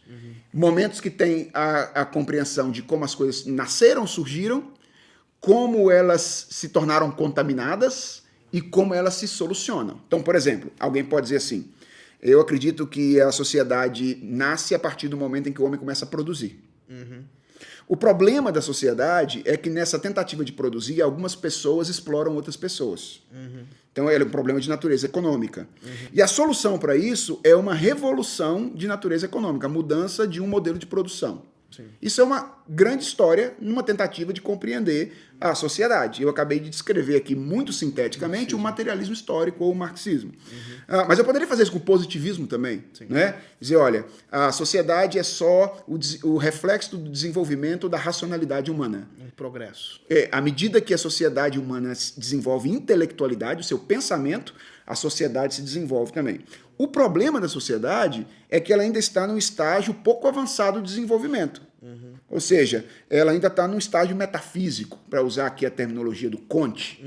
Momentos que têm a compreensão de como as coisas nasceram, surgiram, como elas se tornaram contaminadas e como elas se solucionam. Então, por exemplo, alguém pode dizer assim, eu acredito que a sociedade nasce a partir do momento em que o homem começa a produzir. O problema da sociedade é que nessa tentativa de produzir, algumas pessoas exploram outras pessoas. Então, é um problema de natureza econômica. E a solução para isso é uma revolução de natureza econômica, a mudança de um modelo de produção. Isso é uma grande história numa tentativa de compreender a sociedade. Eu acabei de descrever aqui muito sinteticamente o materialismo histórico ou o marxismo. Mas eu poderia fazer isso com o positivismo também. Né? Dizer, olha, a sociedade é só o reflexo do desenvolvimento da racionalidade humana. Um progresso. À medida que a sociedade humana desenvolve intelectualidade, o seu pensamento, a sociedade se desenvolve também. O problema da sociedade é que ela ainda está num estágio pouco avançado de desenvolvimento. Ou seja, ela ainda está num estágio metafísico, para usar aqui a terminologia do Comte.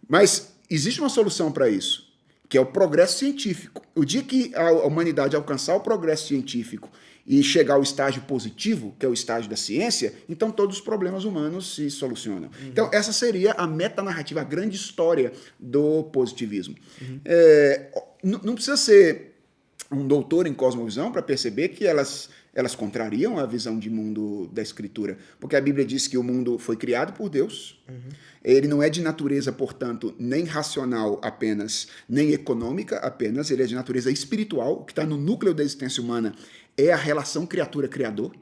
Mas existe uma solução para isso, que é o progresso científico. O dia que a humanidade alcançar o progresso científico e chegar ao estágio positivo, que é o estágio da ciência, então todos os problemas humanos se solucionam. Então essa seria a metanarrativa, a grande história do positivismo. Não precisa ser um doutor em cosmovisão para perceber que elas contrariam a visão de mundo da Escritura, porque a Bíblia diz que o mundo foi criado por Deus, ele não é de natureza, portanto, nem racional apenas, nem econômica apenas, ele é de natureza espiritual, o que está no núcleo da existência humana é a relação criatura-criador.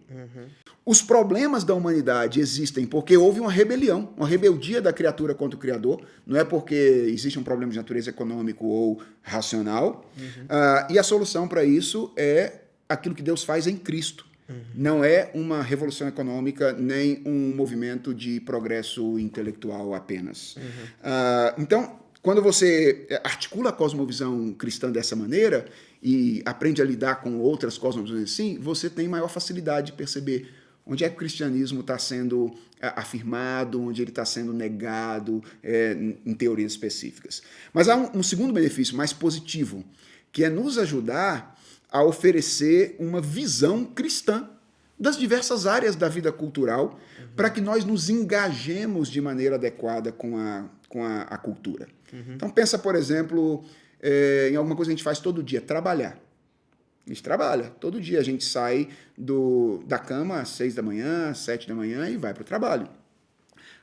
Os problemas da humanidade existem porque houve uma rebelião, uma rebeldia da criatura contra o Criador, não é porque existe um problema de natureza econômico ou racional, e a solução para isso é aquilo que Deus faz em Cristo. Não é uma revolução econômica, nem um movimento de progresso intelectual apenas. Então, quando você articula a cosmovisão cristã dessa maneira e aprende a lidar com outras cosmovisões assim, você tem maior facilidade de perceber onde é que o cristianismo está sendo afirmado, onde ele está sendo negado em teorias específicas. Mas há um segundo benefício mais positivo, que é nos ajudar a oferecer uma visão cristã das diversas áreas da vida cultural, para que nós nos engajemos de maneira adequada com a cultura. Então, pensa, por exemplo, em alguma coisa que a gente faz todo dia, trabalhar. A gente trabalha. Todo dia a gente sai da cama às 6 da manhã, às 7 da manhã e vai para o trabalho.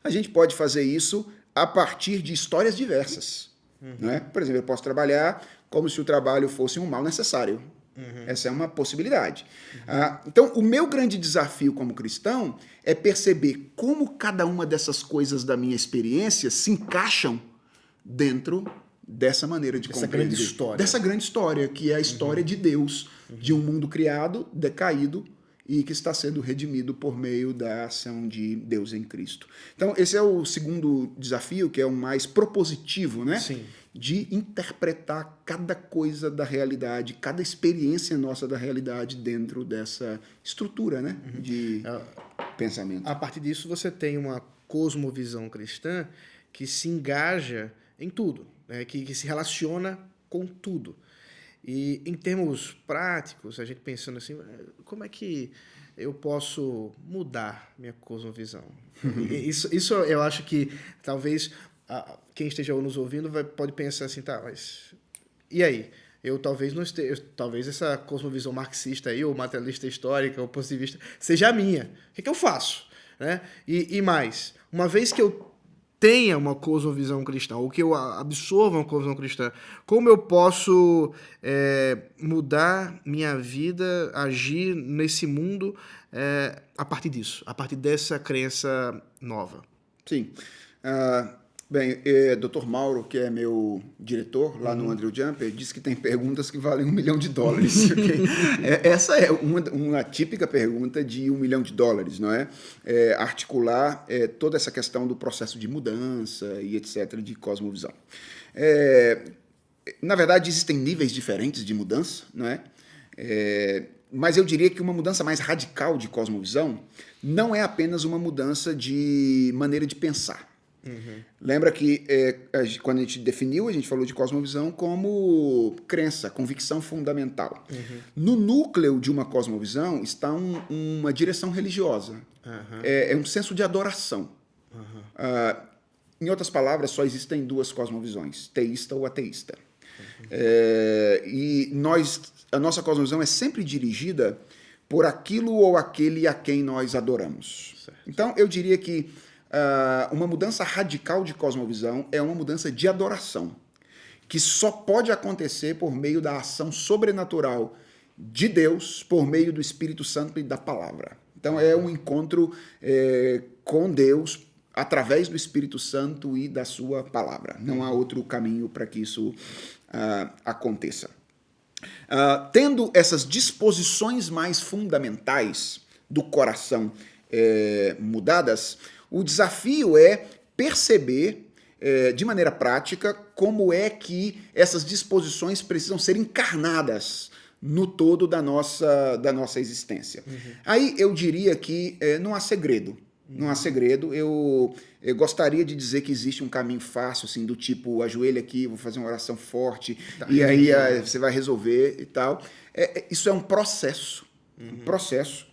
A gente pode fazer isso a partir de histórias diversas. Né? Por exemplo, eu posso trabalhar como se o trabalho fosse um mal necessário. Essa é uma possibilidade. Então, o meu grande desafio como cristão é perceber como cada uma dessas coisas da minha experiência se encaixam dentro dessa maneira de compreender. Grande história. Dessa grande história, que é a história de Deus, de um mundo criado, decaído, e que está sendo redimido por meio da ação de Deus em Cristo. Então, esse é o segundo desafio, que é o mais propositivo, né? Sim. De interpretar cada coisa da realidade, cada experiência nossa da realidade dentro dessa estrutura, né? De pensamento. A partir disso, você tem uma cosmovisão cristã que se engaja em tudo, né? que se relaciona com tudo. E em termos práticos, a gente pensando assim, como é que eu posso mudar minha cosmovisão? Isso eu acho que talvez quem esteja nos ouvindo pode pensar assim, tá, mas e aí? Eu talvez não esteja, talvez essa cosmovisão marxista aí, ou materialista histórica, ou positivista, seja a minha. O que eu faço? Né? E mais, uma vez que eu tenha uma cosmovisão cristã, ou que eu absorva uma cosmovisão cristã, como eu posso mudar minha vida, agir nesse mundo a partir disso, a partir dessa crença nova? Sim. Bem, Dr. Mauro, que é meu diretor lá no Andrew Jumper, disse que tem perguntas que valem $1 milhão. Okay? Essa é uma típica pergunta de $1 milhão, não é? Articular toda essa questão do processo de mudança e etc. de cosmovisão. Na verdade, existem níveis diferentes de mudança, não é? Mas eu diria que uma mudança mais radical de cosmovisão não é apenas uma mudança de maneira de pensar. Lembra que quando a gente definiu, a gente falou de cosmovisão como crença, convicção fundamental. No núcleo de uma cosmovisão está uma direção religiosa. É um senso de adoração. Em outras palavras, só existem duas cosmovisões, teísta ou ateísta. E a nossa cosmovisão é sempre dirigida por aquilo ou aquele a quem nós adoramos. Certo. Então, eu diria que uma mudança radical de cosmovisão é uma mudança de adoração, que só pode acontecer por meio da ação sobrenatural de Deus, por meio do Espírito Santo e da palavra. Então, é um encontro com Deus através do Espírito Santo e da sua palavra. Não há outro caminho para que isso aconteça. Tendo essas disposições mais fundamentais do coração mudadas, o desafio é perceber de maneira prática como é que essas disposições precisam ser encarnadas no todo da nossa existência. Aí eu diria que não há segredo. Não há segredo. Eu gostaria de dizer que existe um caminho fácil, assim, do tipo, ajoelha aqui, vou fazer uma oração forte, e aí você vai resolver e tal. Isso é um processo. Um processo.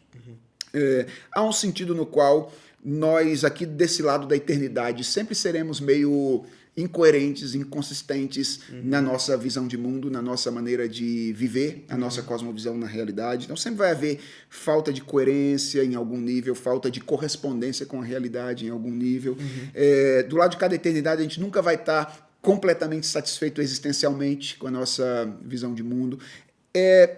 Há um sentido no qual nós, aqui desse lado da eternidade, sempre seremos meio incoerentes, inconsistentes na nossa visão de mundo, na nossa maneira de viver, a nossa cosmovisão na realidade. Então sempre vai haver falta de coerência em algum nível, falta de correspondência com a realidade em algum nível. Do lado de cada eternidade, a gente nunca vai estar completamente satisfeito existencialmente com a nossa visão de mundo.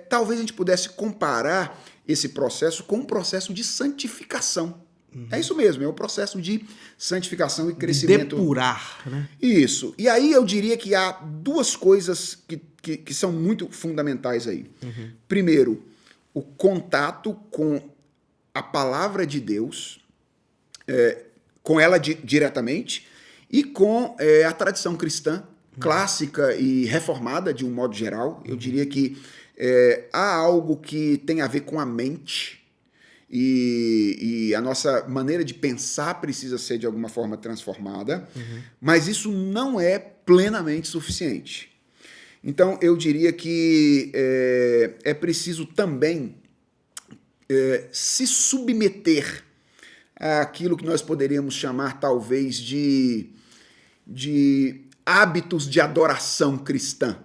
Talvez a gente pudesse comparar esse processo com um processo de santificação. É isso mesmo, é o processo de santificação e crescimento. Depurar, né? Isso. E aí eu diria que há duas coisas que são muito fundamentais aí. Primeiro, o contato com a palavra de Deus, com ela diretamente, e com a tradição cristã clássica e reformada, de um modo geral. Eu diria que há algo que tem a ver com a mente, e a nossa maneira de pensar precisa ser de alguma forma transformada, mas isso não é plenamente suficiente. Então, eu diria que é preciso também se submeter àquilo que nós poderíamos chamar, talvez, de hábitos de adoração cristã,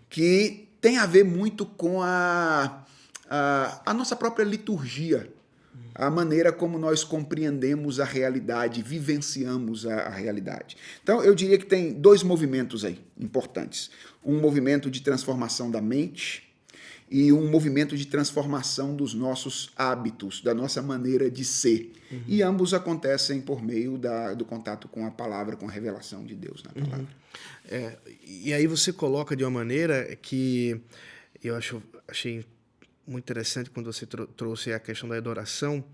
que tem a ver muito com a nossa própria liturgia, a maneira como nós compreendemos a realidade, vivenciamos a realidade. Então, eu diria que tem dois movimentos aí importantes. Um movimento de transformação da mente e um movimento de transformação dos nossos hábitos, da nossa maneira de ser. E ambos acontecem por meio do contato com a palavra, com a revelação de Deus na palavra. E aí você coloca de uma maneira que eu achei muito interessante quando você trouxe a questão da adoração,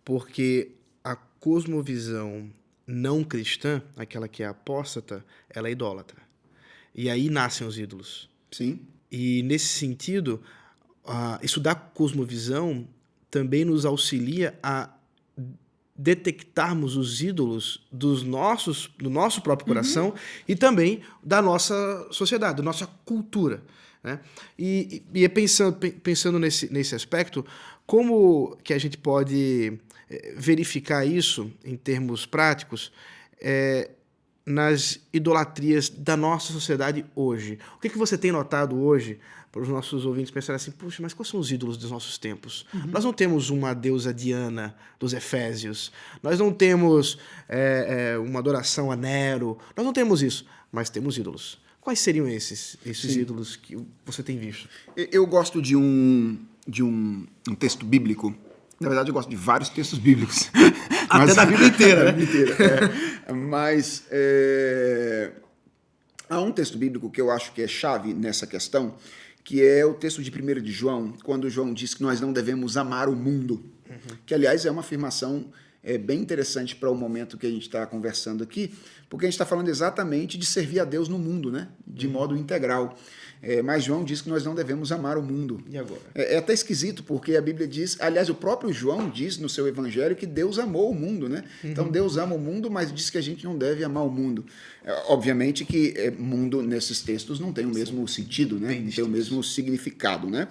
porque a cosmovisão não cristã, aquela que é apóstata, ela é idólatra. E aí nascem os ídolos. Sim. E nesse sentido, estudar cosmovisão também nos auxilia a detectarmos os ídolos do nosso próprio coração e também da nossa sociedade, da nossa cultura. Né? E pensando nesse aspecto, como que a gente pode verificar isso em termos práticos nas idolatrias da nossa sociedade hoje? O que você tem notado hoje para os nossos ouvintes pensarem assim, puxa, mas quais são os ídolos dos nossos tempos? Nós não temos uma deusa Diana dos Efésios, nós não temos uma adoração a Nero, nós não temos isso, mas temos ídolos. Quais seriam esses ídolos que você tem visto? Eu gosto de um texto bíblico. Na verdade, eu gosto de vários textos bíblicos. Até da Bíblia inteira, né? Mas há um texto bíblico que eu acho que é chave nessa questão, que é o texto de 1 de João, quando João diz que nós não devemos amar o mundo. Que, aliás, é uma afirmação bem interessante para o momento que a gente está conversando aqui, porque a gente está falando exatamente de servir a Deus no mundo, né? De modo integral. Mas João diz que nós não devemos amar o mundo. E agora? É até esquisito, porque a Bíblia diz, aliás, o próprio João diz no seu evangelho que Deus amou o mundo, né? Então Deus ama o mundo, mas diz que a gente não deve amar o mundo. Obviamente que mundo nesses textos não tem o mesmo sentido, né? Não tem o mesmo significado, né?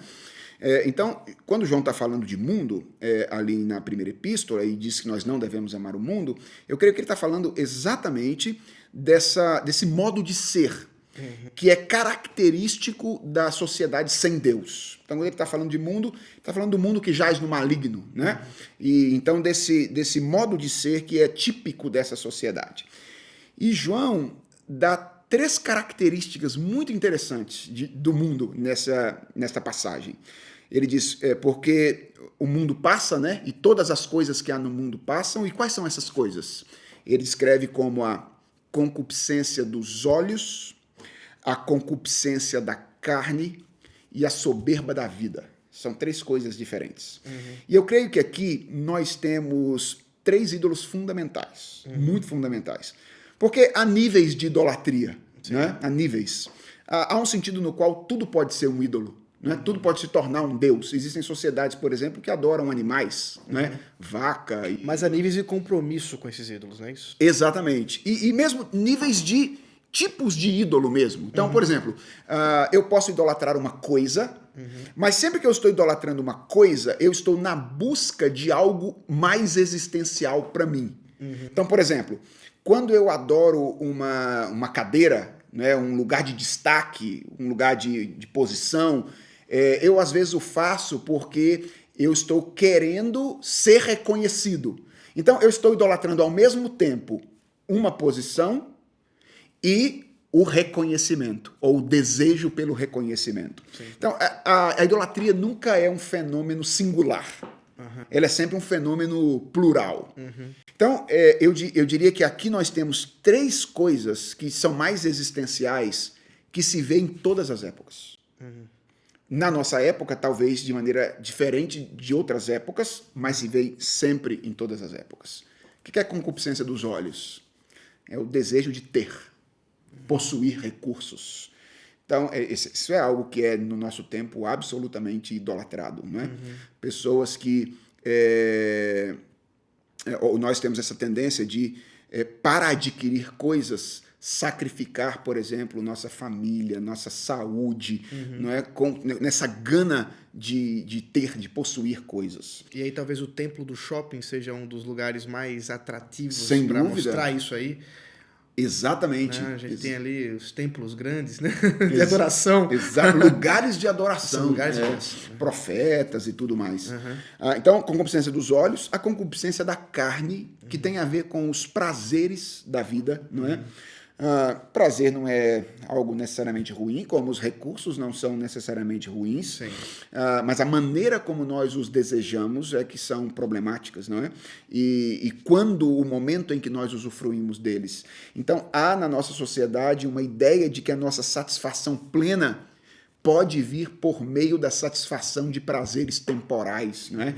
Então, quando João está falando de mundo, ali na primeira epístola, e diz que nós não devemos amar o mundo, eu creio que ele está falando exatamente desse modo de ser, que é característico da sociedade sem Deus. Então, quando ele está falando de mundo, está falando do mundo que jaz no maligno, né? E então, desse modo de ser que é típico dessa sociedade. E João dá 3 características muito interessantes do mundo nesta passagem. Ele diz, porque o mundo passa, né? E todas as coisas que há no mundo passam. E quais são essas coisas? Ele descreve como a concupiscência dos olhos, a concupiscência da carne e a soberba da vida. São 3 coisas diferentes. E eu creio que aqui nós temos 3 ídolos fundamentais, muito fundamentais. Porque há níveis de idolatria, né? Há níveis. Há um sentido no qual tudo pode ser um ídolo, né? Tudo pode se tornar um deus. Existem sociedades, por exemplo, que adoram animais, né? Vaca. Mas há níveis de compromisso com esses ídolos, não é isso? Exatamente. E mesmo níveis de tipos de ídolo mesmo. Então, por exemplo, eu posso idolatrar uma coisa, mas sempre que eu estou idolatrando uma coisa, eu estou na busca de algo mais existencial para mim. Então, por exemplo, quando eu adoro uma cadeira, né, um lugar de destaque, um lugar de posição, eu às vezes o faço porque eu estou querendo ser reconhecido. Então, eu estou idolatrando ao mesmo tempo uma posição e o reconhecimento, ou o desejo pelo reconhecimento. Sim. Então, a idolatria nunca é um fenômeno singular. Ela é sempre um fenômeno plural. Então, eu diria que aqui nós temos 3 coisas que são mais existenciais que se vê em todas as épocas. Na nossa época, talvez de maneira diferente de outras épocas, mas se vê sempre em todas as épocas. O que é a concupiscência dos olhos? É o desejo de ter, possuir recursos. Então, isso é algo que é, no nosso tempo, absolutamente idolatrado. Né? Pessoas que... nós temos essa tendência de, para adquirir coisas, sacrificar, por exemplo, nossa família, nossa saúde, não é? Nessa gana de possuir coisas. E aí talvez o templo do shopping seja um dos lugares mais atrativos para Sem dúvida. mostrar isso aí. Exatamente. Né? A gente tem ali os templos grandes, né? De adoração. Exato. Lugares de adoração. São lugares de né? adoração. Profetas e tudo mais. Então, concupiscência dos olhos, a concupiscência da carne, que tem a ver com os prazeres da vida, não é? Prazer não é algo necessariamente ruim, como os recursos não são necessariamente ruins, mas a maneira como nós os desejamos é que são problemáticas, não é? E quando o momento em que nós usufruímos deles. Então, há na nossa sociedade uma ideia de que a nossa satisfação plena pode vir por meio da satisfação de prazeres temporais, não é?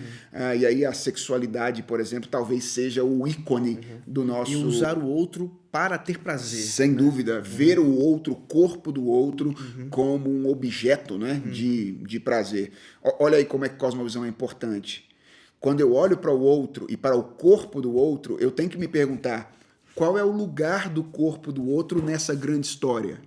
E aí a sexualidade, por exemplo, talvez seja o ícone do nosso... E usar o outro para ter prazer. Sem dúvida. Ver o outro, o corpo do outro, como um objeto, né, de prazer. Olha aí como é que cosmovisão é importante. Quando eu olho para o outro e para o corpo do outro, eu tenho que me perguntar qual é o lugar do corpo do outro nessa grande história.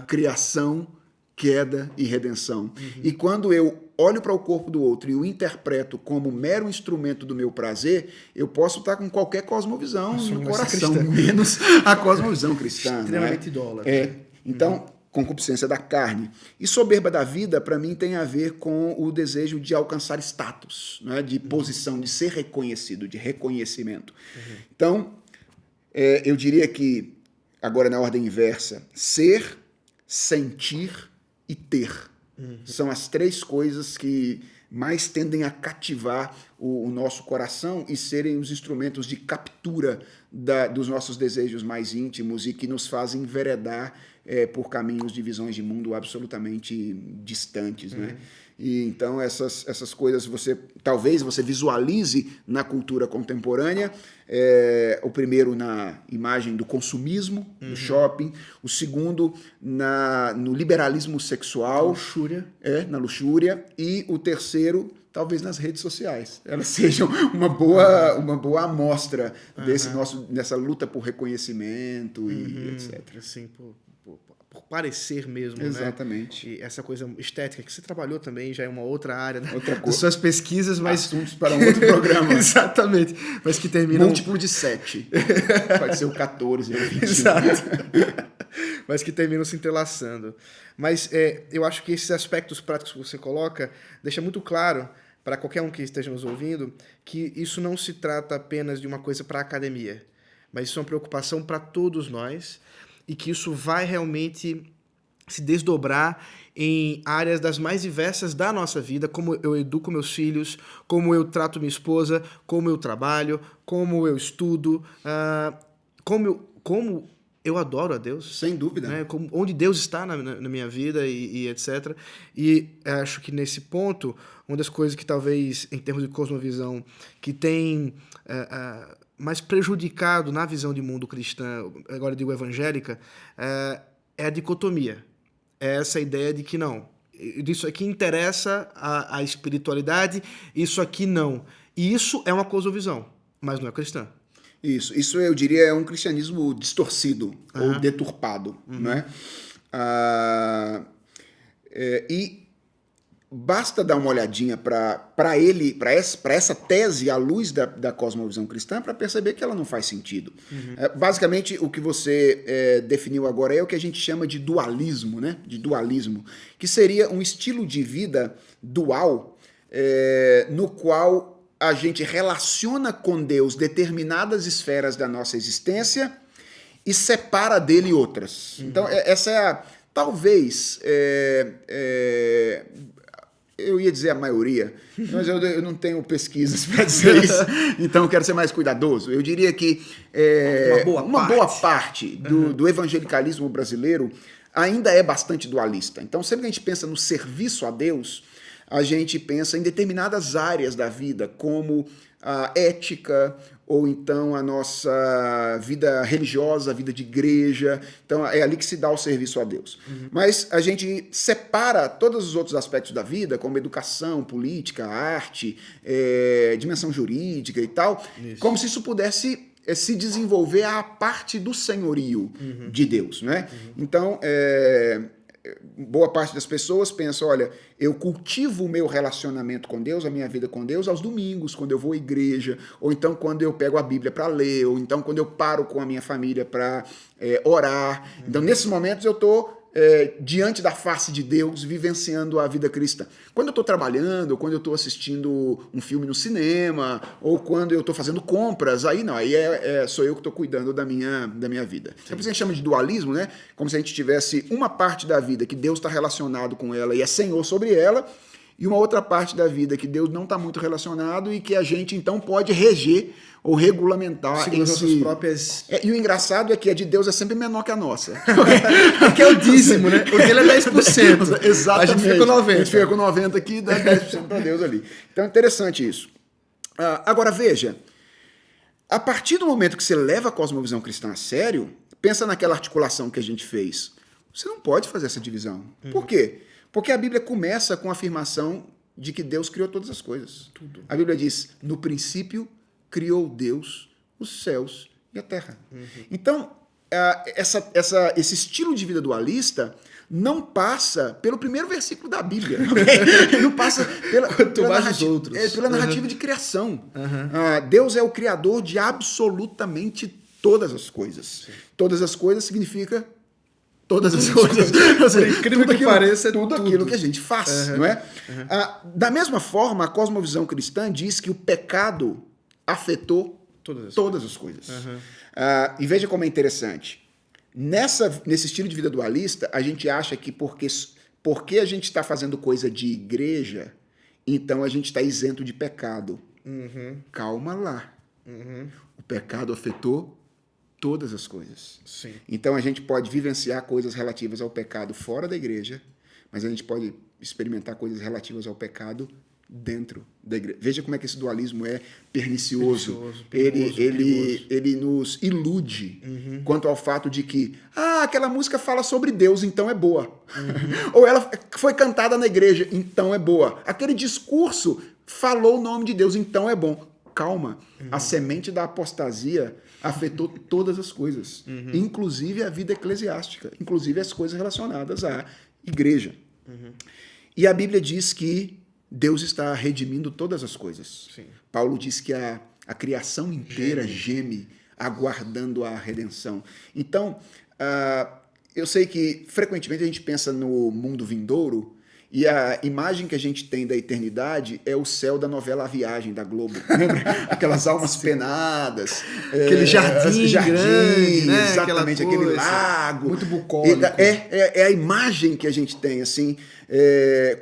Criação, queda e redenção. E quando eu olho para o corpo do outro e o interpreto como mero instrumento do meu prazer, eu posso estar com qualquer cosmovisão no coração, menos a cosmovisão cristã. Extremamente idólatra. Então, concupiscência da carne. E soberba da vida, para mim, tem a ver com o desejo de alcançar status, né? De posição, de ser reconhecido, de reconhecimento. Então, eu diria que, agora na ordem inversa, ser, sentir e ter. São as três coisas que mais tendem a cativar o nosso coração e serem os instrumentos de captura dos nossos desejos mais íntimos e que nos fazem enveredar por caminhos de visões de mundo absolutamente distantes, né? E então essas coisas talvez você visualize na cultura contemporânea, o primeiro na imagem do consumismo, do shopping, o segundo no liberalismo sexual, na luxúria, e o terceiro talvez nas redes sociais. Elas sejam uma boa amostra dessa luta por reconhecimento e etc. Assim, por parecer mesmo, exatamente. Né? E essa coisa estética que você trabalhou também já é uma outra área, né? Das suas pesquisas, mas assuntos para um outro programa. Exatamente, mas que terminam múltiplo de 7. Pode ser o 14 ou 20. Exato. Mas que terminam se entrelaçando. Mas eu acho que esses aspectos práticos que você coloca deixa muito claro para qualquer um que esteja nos ouvindo que isso não se trata apenas de uma coisa para a academia, mas isso é uma preocupação para todos nós, e que isso vai realmente se desdobrar em áreas das mais diversas da nossa vida, como eu educo meus filhos, como eu trato minha esposa, como eu trabalho, como eu estudo, como eu adoro a Deus. Sem dúvida. Né? Onde Deus está na minha vida e etc. E acho que nesse ponto, uma das coisas que talvez, em termos de cosmovisão, que tem... mais prejudicado na visão de mundo cristã, agora eu digo evangélica, é a dicotomia. É essa ideia de que não, isso aqui interessa a espiritualidade, isso aqui não. E isso é uma cosmovisão, mas não é cristã. Isso eu diria é um cristianismo distorcido ou deturpado. Né? E basta dar uma olhadinha para essa tese à luz da cosmovisão cristã para perceber que ela não faz sentido. Basicamente, o que você definiu agora é o que a gente chama de dualismo, né? De dualismo, que seria um estilo de vida dual, no qual a gente relaciona com Deus determinadas esferas da nossa existência e separa dele outras. Então, essa é talvez... eu ia dizer a maioria, mas eu não tenho pesquisas para dizer isso, então eu quero ser mais cuidadoso. Eu diria que uma boa parte do evangelicalismo brasileiro ainda é bastante dualista. Então, sempre que a gente pensa no serviço a Deus, a gente pensa em determinadas áreas da vida, como a ética, ou então a nossa vida religiosa, a vida de igreja. Então é ali que se dá o serviço a Deus. Mas a gente separa todos os outros aspectos da vida, como educação, política, arte, dimensão jurídica e tal, como se isso pudesse se desenvolver a parte do senhorio de Deus, né? Então, boa parte das pessoas pensa, olha, eu cultivo o meu relacionamento com Deus, a minha vida com Deus, aos domingos, quando eu vou à igreja, ou então quando eu pego a Bíblia para ler, ou então quando eu paro com a minha família para orar. Então, nesses momentos, eu estou diante da face de Deus, vivenciando a vida cristã. Quando eu estou trabalhando, ou quando eu estou assistindo um filme no cinema, ou quando eu estou fazendo compras, aí não, aí sou eu que estou cuidando da minha vida. É por isso que a gente chama de dualismo, né? Como se a gente tivesse uma parte da vida que Deus está relacionado com ela e é Senhor sobre ela, e uma outra parte da vida que Deus não está muito relacionado e que a gente, então, pode reger ou regulamentar segundo nossas próprias... E o engraçado é que a de Deus é sempre menor que a nossa. Porque é o dízimo, né? Porque ele é 10%. Exatamente. A gente fica com 90%. A gente fica com 90% aqui, dá 10% para Deus ali. Então é interessante isso. Agora, veja, a partir do momento que você leva a cosmovisão cristã a sério, pensa naquela articulação que a gente fez. Você não pode fazer essa divisão. Por quê? Porque a Bíblia começa com a afirmação de que Deus criou todas as coisas. Tudo. A Bíblia diz, no princípio criou Deus os céus e a terra. Então, esse estilo de vida dualista não passa pelo primeiro versículo da Bíblia. Okay? Não passa pela narrativa de criação. Deus é o criador de absolutamente todas as coisas. Sim. Todas as coisas significa todas as coisas. Por incrível que pareça, tudo aquilo que a gente faz, não é? Da mesma forma, a cosmovisão cristã diz que o pecado afetou todas as coisas. E veja como é interessante. Nesse estilo de vida dualista, a gente acha que porque a gente está fazendo coisa de igreja, então a gente está isento de pecado. Calma lá. O pecado afetou todas as coisas. Sim. Então a gente pode vivenciar coisas relativas ao pecado fora da igreja, mas a gente pode experimentar coisas relativas ao pecado dentro da igreja. Veja como é que esse dualismo é pernicioso. Ele nos ilude quanto ao fato de que aquela música fala sobre Deus, então é boa. Ou ela foi cantada na igreja, então é boa. Aquele discurso falou o nome de Deus, então é bom. Calma, a semente da apostasia afetou todas as coisas, inclusive a vida eclesiástica, inclusive as coisas relacionadas à igreja. E a Bíblia diz que Deus está redimindo todas as coisas. Sim. Paulo diz que a criação inteira geme aguardando a redenção. Então, eu sei que frequentemente a gente pensa no mundo vindouro e a imagem que a gente tem da eternidade é o céu da novela A Viagem, da Globo. Lembra? Aquelas almas penadas. Aquele jardim grande, né? Exatamente, aquele lago. Muito bucólico. É a imagem que a gente tem, assim,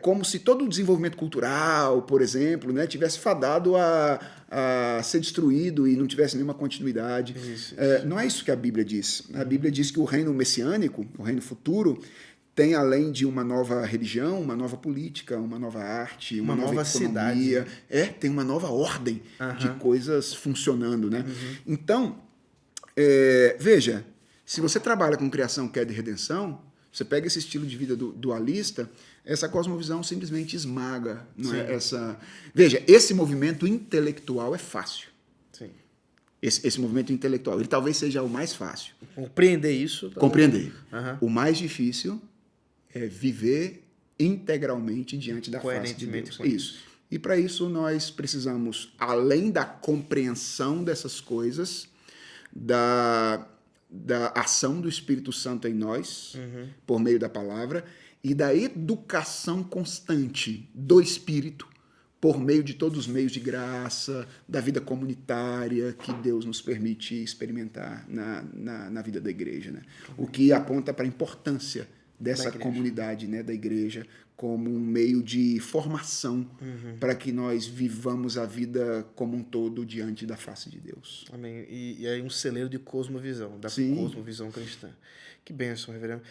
como se todo o desenvolvimento cultural, por exemplo, né, tivesse fadado a ser destruído e não tivesse nenhuma continuidade. Isso. Não é isso que a Bíblia diz. A Bíblia diz que o reino messiânico, o reino futuro, tem, além de uma nova religião, uma nova política, uma nova arte, uma nova economia. Cidade. Tem uma nova ordem de coisas funcionando, né? Então, veja, se você trabalha com criação, queda e redenção, você pega esse estilo de vida dualista, essa cosmovisão simplesmente esmaga. Não é? Veja, esse movimento intelectual é fácil. Sim. Esse movimento intelectual, ele talvez seja o mais fácil. Compreender isso. Compreender. O mais difícil é viver integralmente diante da face de Deus. Isso. E para isso nós precisamos, além da compreensão dessas coisas, da ação do Espírito Santo em nós, por meio da palavra, e da educação constante do Espírito, por meio de todos os meios de graça, da vida comunitária que Deus nos permite experimentar na vida da igreja. Né? O que aponta para a importância dessa comunidade, né, da igreja, como um meio de formação para que nós vivamos a vida como um todo diante da face de Deus. Amém. E aí um celeiro de cosmovisão, da cosmovisão cristã. Que bênção, reverendo.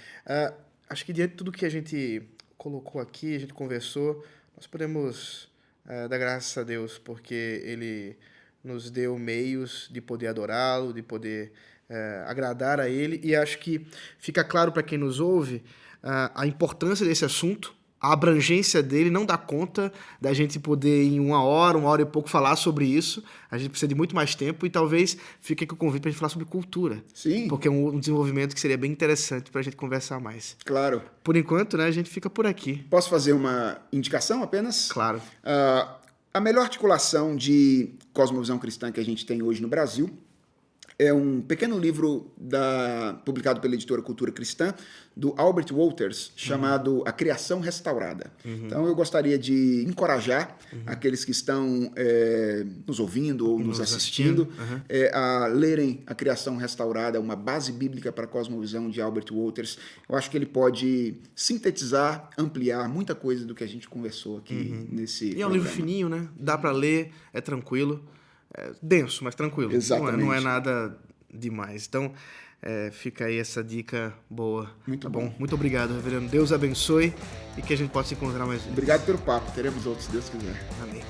Acho que diante de tudo que a gente colocou aqui, a gente conversou, nós podemos dar graças a Deus, porque Ele nos deu meios de poder adorá-lo, de poder agradar a Ele, e acho que fica claro para quem nos ouve a importância desse assunto, a abrangência dele não dá conta da gente poder em uma hora e pouco falar sobre isso. A gente precisa de muito mais tempo e talvez fique aqui o convite para a gente falar sobre cultura. Sim. Porque é um desenvolvimento que seria bem interessante para a gente conversar mais. Claro. Por enquanto, né, a gente fica por aqui. Posso fazer uma indicação apenas? Claro. A melhor articulação de cosmovisão cristã que a gente tem hoje no Brasil é um pequeno livro publicado pela editora Cultura Cristã, do Albert Wolters, chamado A Criação Restaurada. Então, eu gostaria de encorajar aqueles que estão nos ouvindo ou nos assistindo a lerem A Criação Restaurada, uma base bíblica para a cosmovisão de Albert Wolters. Eu acho que ele pode sintetizar, ampliar muita coisa do que a gente conversou aqui nesse E é um livro fininho, né? Dá para ler, é tranquilo. É denso, mas tranquilo. Exatamente. Não é nada demais. Então, fica aí essa dica boa. Muito tá bom. Muito obrigado, reverendo. Deus abençoe e que a gente possa se encontrar mais vezes. Obrigado pelo papo. Teremos outros, se Deus quiser. Amém.